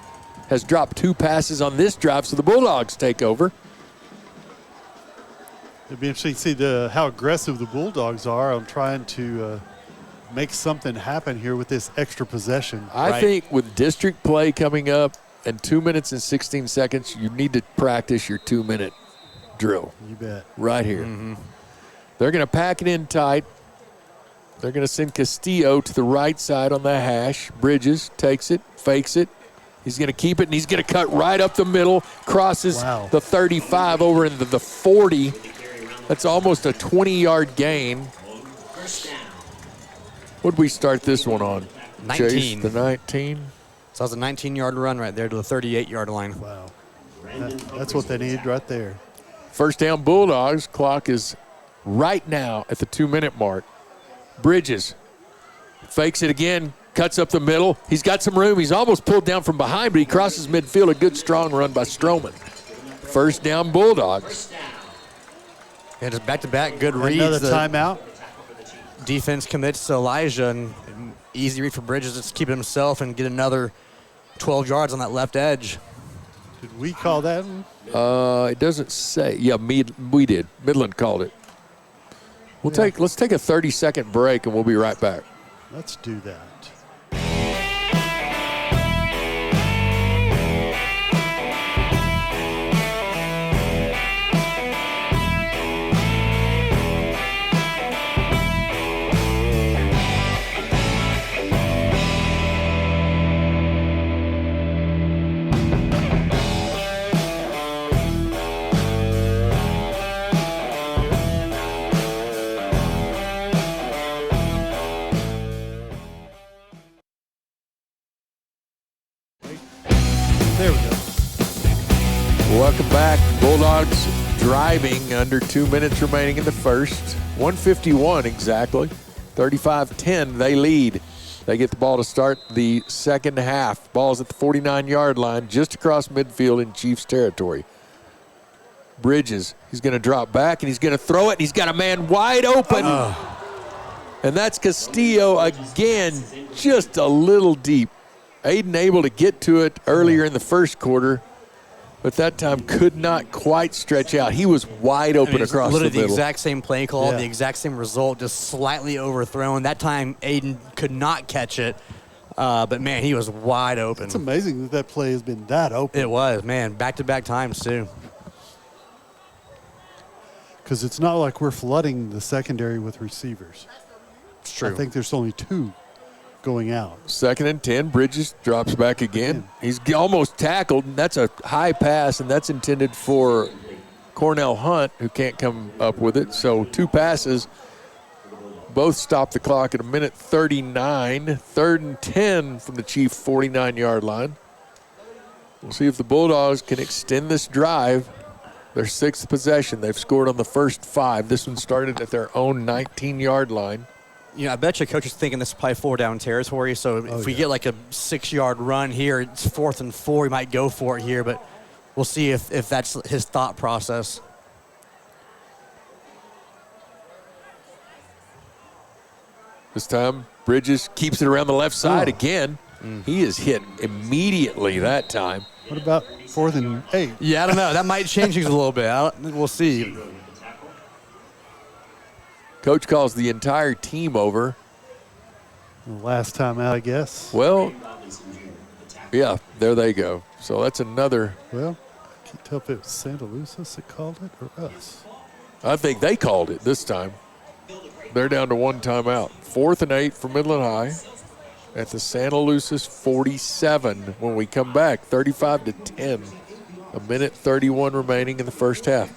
has dropped 2 passes on this drive, so the Bulldogs take over. It'd be interesting to see how aggressive the Bulldogs are on trying to make something happen here with this extra possession. I think with district play coming up and 2 minutes and 16 seconds, you need to practice your 2-minute drill. You bet. Right here. They're going to pack it in tight. They're going to send Castillo to the right side on the hash. Bridges takes it, fakes it. He's going to keep it, and he's going to cut right up the middle, crosses the 35 over into the 40. That's almost a 20-yard gain. What did we start this one on? 19. Chase, the 19. So that was a 19-yard run right there to the 38-yard line. Wow. That's what they needed right there. First down Bulldogs. Clock is right now at the 2-minute mark. Bridges fakes it again, cuts up the middle. He's got some room. He's almost pulled down from behind, but he crosses midfield. A good, strong run by Stroman. First down Bulldogs. And just back-to-back good reads. Another timeout. Defense commits to Elijah, and easy read for Bridges. Just keep it himself and get another 12 yards on that left edge. Did we call that? It doesn't say. Yeah, we did. Midland called it. Let's take a 30-second break, and we'll be right back. Let's do that. There we go. Welcome back. Bulldogs driving under 2 minutes remaining in the first. 151 exactly. 35-10, they lead. They get the ball to start the second half. Ball's at the 49-yard line, just across midfield in Chiefs territory. Bridges, he's going to drop back, and he's going to throw it, and he's got a man wide open. And that's Castillo again, just a little deep. Aiden able to get to it earlier in the first quarter, but that time could not quite stretch out. He was wide open across the middle. Literally the exact same play call, the exact same result, just slightly overthrown. That time Aiden could not catch it, but, man, he was wide open. It's amazing that play has been that open. It was, man, back-to-back times too. Because it's not like we're flooding the secondary with receivers. It's true. I think there's only 2 going out. 2nd and 10, Bridges drops back again. He's almost tackled, and that's a high pass, and that's intended for Cornell Hunt, who can't come up with it. So 2 passes, both stop the clock at 1:39. 3rd and 10 from the Chief 49-yard line. We'll see if the Bulldogs can extend this drive. Their 6th possession. They've scored on the first 5. This one started at their own 19-yard line. You know, I bet you coach is thinking this is probably 4-down territory. So if we get like a 6-yard run here, it's 4th and 4. He might go for it here, but we'll see if that's his thought process. This time, Bridges keeps it around the left side again. He is hit immediately that time. What about 4th and 8? Yeah, I don't know. That might change things a little bit. We'll see. Coach calls the entire team over. Last time out, I guess. Well, yeah, there they go. So that's another. Well, I can't tell if it was Santaluces that called it or us. I think they called it this time. They're down to 1 timeout. 4th and 8 for Midland High at the Santaluces 47. When we come back, 35-10. 1:31 remaining in the first half.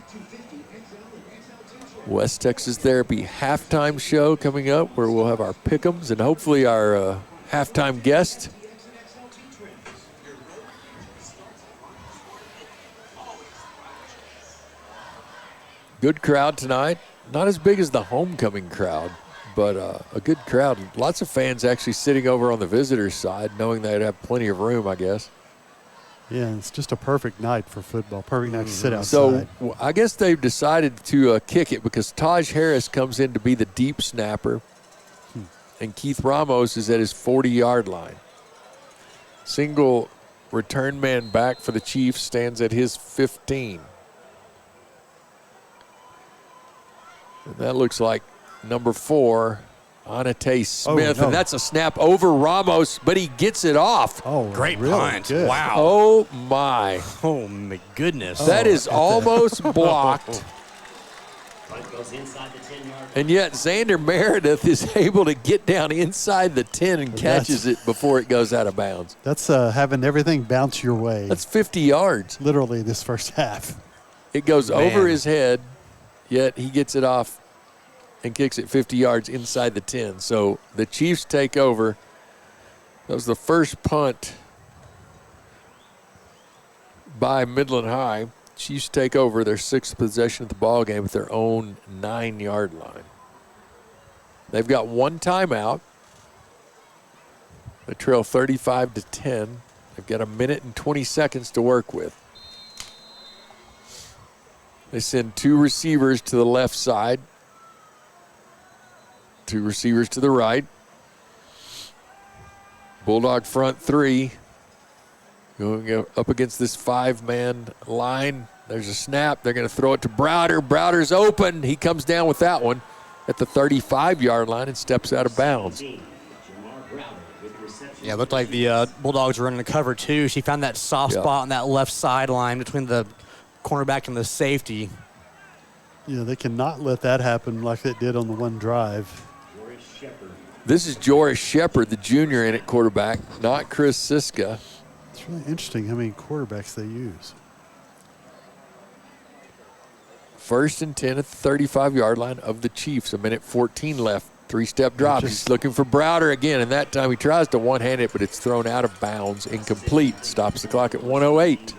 West Texas Therapy halftime show coming up, where we'll have our pick'ems and hopefully our halftime guest. Good crowd tonight. Not as big as the homecoming crowd, but a good crowd. Lots of fans actually sitting over on the visitors' side, knowing they'd have plenty of room, I guess. Yeah, it's just a perfect night for football. Perfect night to sit outside. So I guess they've decided to kick it because Taj Harris comes in to be the deep snapper, and Keith Ramos is at his 40-yard line. Single return man back for the Chiefs stands at his 15. And that looks like number 4, Anate Smith, and that's a snap over Ramos, but he gets it off. Oh, great really punt. good. Wow. Oh, my. Oh, my goodness. That is almost blocked. Punt goes inside the 10-yard. And yet Xander Meredith is able to get down inside the 10 and catches it before it goes out of bounds. That's having everything bounce your way. That's 50 yards. Literally this first half. It goes over his head, yet he gets it off and kicks it 50 yards inside the 10. So the Chiefs take over. That was the first punt by Midland High. Chiefs take over their 6th possession of the ball game at their own 9-yard line. They've got one timeout. They trail 35-10. They've got a minute and 20 seconds to work with. They send 2 receivers to the left side, 2 receivers to the right. Bulldog front 3 going up against this 5-man line. There's a snap. They're going to throw it to Browder. Browder's open. He comes down with that one at the 35-yard line and steps out of bounds. Yeah, it looked like the Bulldogs were running a cover 2. She found that soft spot on that left sideline between the cornerback and the safety. Yeah, they cannot let that happen like it did on the one drive. This is Joris Shepard, the junior in at quarterback, not Chris Siska. It's really interesting how many quarterbacks they use. 1st and 10 at the 35-yard line of the Chiefs. 1:14 left. 3-step drop. He's looking for Browder again, and that time he tries to one-hand it, but it's thrown out of bounds. Incomplete. Stops the clock at 1:08.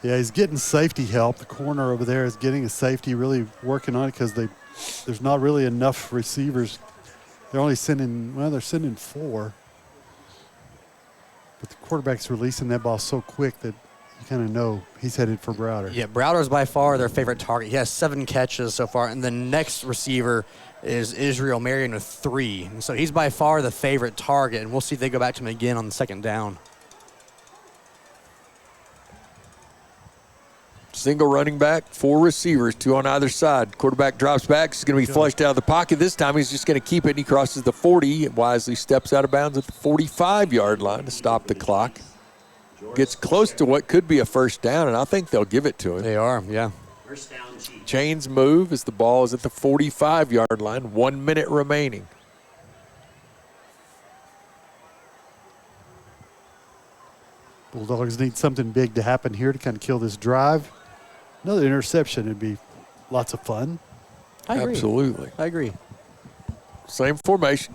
Yeah, he's getting safety help. The corner over there is getting a safety, really working on it because there's not really enough receivers. They're only sending, they're sending 4. But the quarterback's releasing that ball so quick that you kind of know he's headed for Browder. Yeah, Browder's by far their favorite target. He has 7 catches so far, and the next receiver is Israel Marion with 3. And so he's by far the favorite target, and we'll see if they go back to him again on the 2nd down. Single running back, 4 receivers, 2 on either side. Quarterback drops back. He's going to be flushed out of the pocket. This time he's just going to keep it, and he crosses the 40 and wisely steps out of bounds at the 45-yard line to stop the clock. Gets close to what could be a first down, and I think they'll give it to him. They are, yeah. First down, Chiefs. Chains move as the ball is at the 45-yard line. 1 minute remaining. Bulldogs need something big to happen here to kind of kill this drive. Another interception would be lots of fun. I agree. Absolutely. I agree. Same formation.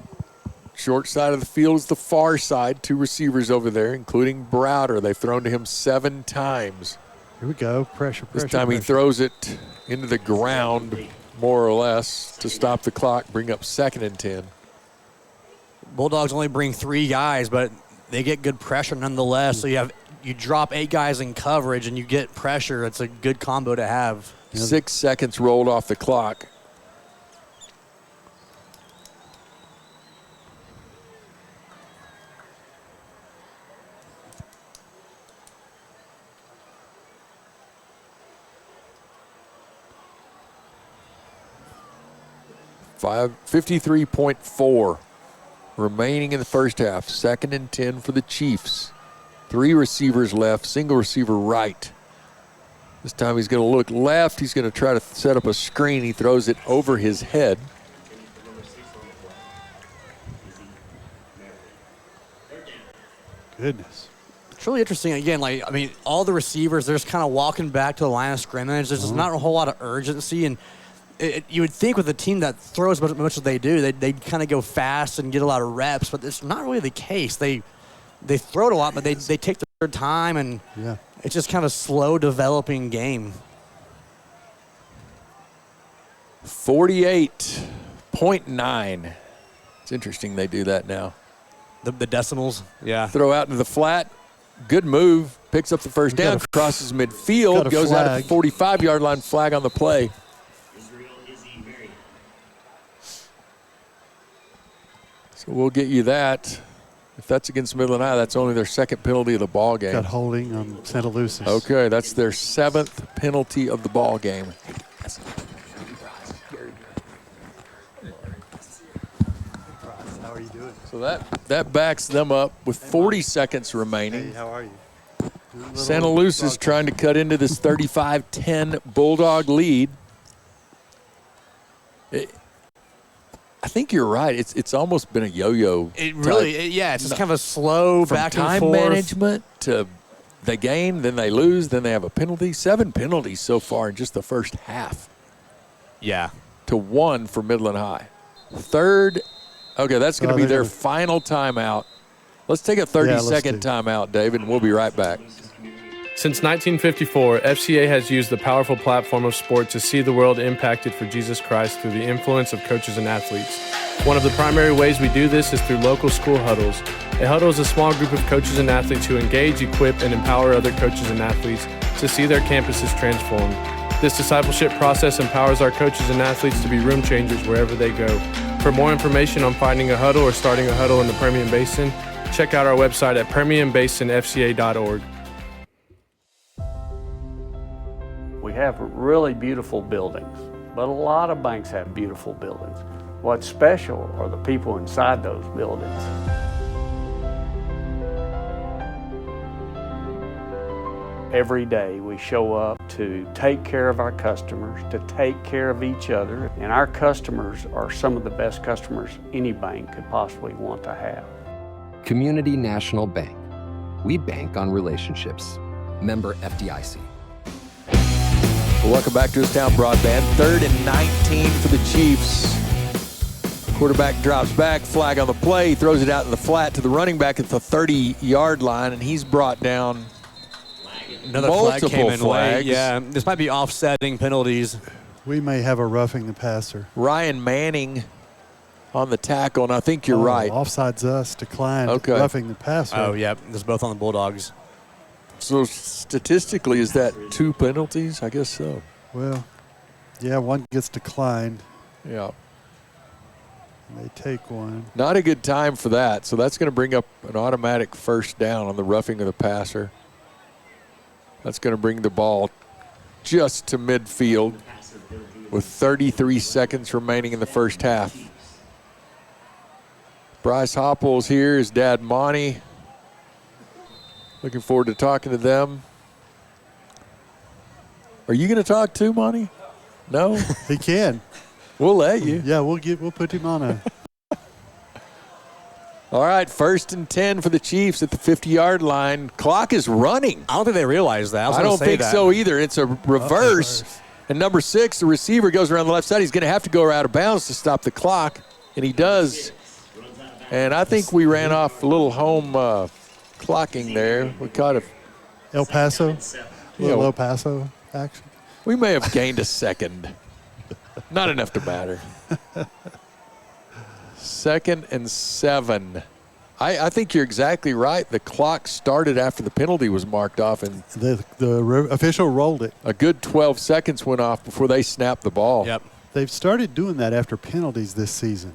Short side of the field is the far side. 2 receivers over there, including Browder. They've thrown to him 7 times. Here we go. Pressure. This time he throws it into the ground, more or less, to stop the clock, bring up 2nd and 10. Bulldogs only bring 3 guys, but they get good pressure nonetheless. So you drop 8 guys in coverage and you get pressure. It's a good combo to have. 6 seconds rolled off the clock. $53.4 remaining in the first half. 2nd and 10 for the Chiefs. 3 receivers left, single receiver right. This time he's going to look left. He's going to try to set up a screen. He throws it over his head. Goodness. It's really interesting. Again, all the receivers, they're just kind of walking back to the line of scrimmage. There's just not a whole lot of urgency. And you would think with a team that throws as much as they do, they'd kind of go fast and get a lot of reps. But it's not really the case. They throw it a lot, but they take their time. And it's just kind of a slow developing game. 48 .9. It's interesting they do that now. The decimals, yeah. Throw out into the flat. Good move. Picks up the first down. Crosses midfield. Goes out at the 45-yard line. Flag on the play. So we'll get you that. If that's against Midland High, that's only their second penalty of the ball game. Got holding on Santaluces. Okay, that's their 7th penalty of the ball game. How are you doing? So that backs them up with 40 seconds remaining. Hey, how are you? Santaluces trying to cut into this 35-10 Bulldog lead. I think you're right. It's almost been a yo-yo. It really, it's just kind of a slow from back time and forth. management to they gain, then they lose, then they have a penalty. 7 penalties so far in just the first half. Yeah. To 1 for Midland High. Third, okay, that's going to be their final timeout. Let's take a 30-second timeout, David, and we'll be right back. Since 1954, FCA has used the powerful platform of sport to see the world impacted for Jesus Christ through the influence of coaches and athletes. One of the primary ways we do this is through local school huddles. A huddle is a small group of coaches and athletes who engage, equip, and empower other coaches and athletes to see their campuses transformed. This discipleship process empowers our coaches and athletes to be room changers wherever they go. For more information on finding a huddle or starting a huddle in the Permian Basin, check out our website at permianbasinfca.org. We have really beautiful buildings, but a lot of banks have beautiful buildings. What's special are the people inside those buildings. Every day we show up to take care of our customers, to take care of each other, and our customers are some of the best customers any bank could possibly want to have. Community National Bank. We bank on relationships. Member FDIC. Well, welcome back to Town Broadband. 3rd and 19 for the Chiefs. Quarterback drops back, flag on the play, throws it out in the flat to the running back at the 30-yard line, and he's brought down Another multiple flag came in flags. late. Yeah, this might be offsetting penalties. We may have a roughing the passer. Ryan Manning on the tackle, and I think you're right. Offsides us, declined, Okay. roughing the passer. Oh, yeah, this is both on the Bulldogs. So statistically, is that 2 penalties? I guess so. Well, yeah, one gets declined. Yeah. They take one. Not a good time for that. So that's going to bring up an automatic first down on the roughing of the passer. That's going to bring the ball just to midfield with 33 seconds remaining in the first half. Bryce Hopple's here, his dad Monty. Looking forward to talking to them. Are you going to talk too, Monty? No? He can. We'll let you. Yeah, we'll put him on a. All right, 1st and 10 for the Chiefs at the 50-yard line. Clock is running. I don't think they realize that. I don't think so either. It's a reverse. And number 6, the receiver goes around the left side. He's going to have to go out of bounds to stop the clock, and he does. And I think we ran off a little home clocking there. We caught a El Paso? Yeah, El Paso action? We may have gained a second. Not enough to matter. 2nd and 7. I think you're exactly right. The clock started after the penalty was marked off, and the official rolled it. A good 12 seconds went off before they snapped the ball. Yep. They've started doing that after penalties this season.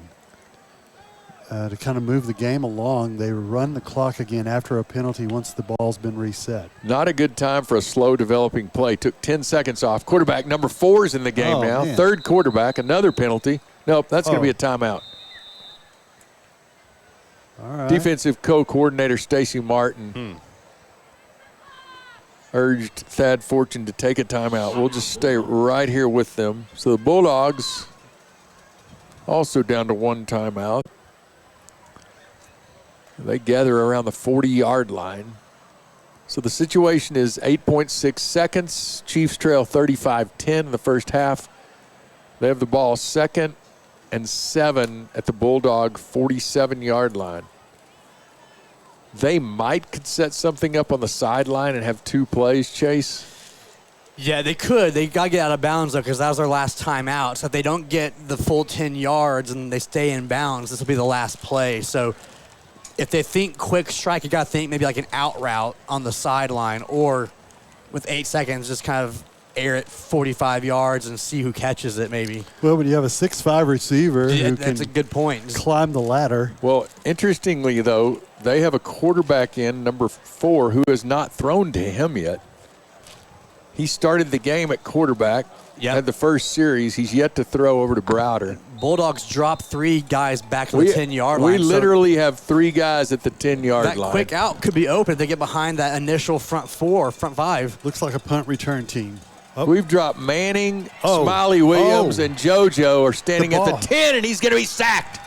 To kind of move the game along, they run the clock again after a penalty once the ball's been reset. Not a good time for a slow developing play. Took 10 seconds off. Quarterback number 4 is in the game now. Man. 3rd quarterback, another penalty. Nope, that's going to be a timeout. All right. Defensive co-coordinator Stacy Martin urged Thad Fortune to take a timeout. We'll just stay right here with them. So the Bulldogs also down to 1 timeout. They gather around the 40-yard line. So the situation is 8.6 seconds. Chiefs trail 35-10 in the first half. They have the ball 2nd and 7 at the Bulldog 47-yard line. They could set something up on the sideline and have 2 plays, Chase. Yeah, they could. They got to get out of bounds, though, because that was their last time out. So if they don't get the full 10 yards and they stay in bounds, this will be the last play. So if they think quick strike, you got to think maybe like an out route on the sideline, or with 8 seconds, just kind of air it 45 yards and see who catches it maybe. Well, when you have a 6'5" receiver who that's a good point. climb the ladder. Well, interestingly, though, they have a quarterback in, number 4, who has not thrown to him yet. He started the game at quarterback, had the first series. He's yet to throw over to Browder. Bulldogs dropped 3 guys back to the 10-yard line. We literally have 3 guys at the 10-yard line. That quick out could be open if they get behind that initial front 5. Looks like a punt return team. Oh. We've dropped Manning, Smiley Williams, and JoJo are standing at the 10, and he's going to be sacked.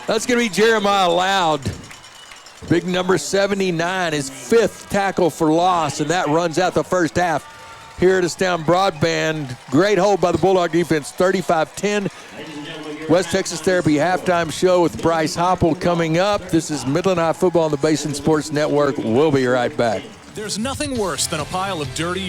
That's going to be Jeremiah Loud. Big number 79, his 5th tackle for loss, and that runs out the first half. Here at Astound Broadband, great hold by the Bulldog defense, 35-10. West Texas Therapy halftime show with Bryce Hopple coming up. This is Midland High Football on the Basin Sports Network. We'll be right back. There's nothing worse than a pile of dirty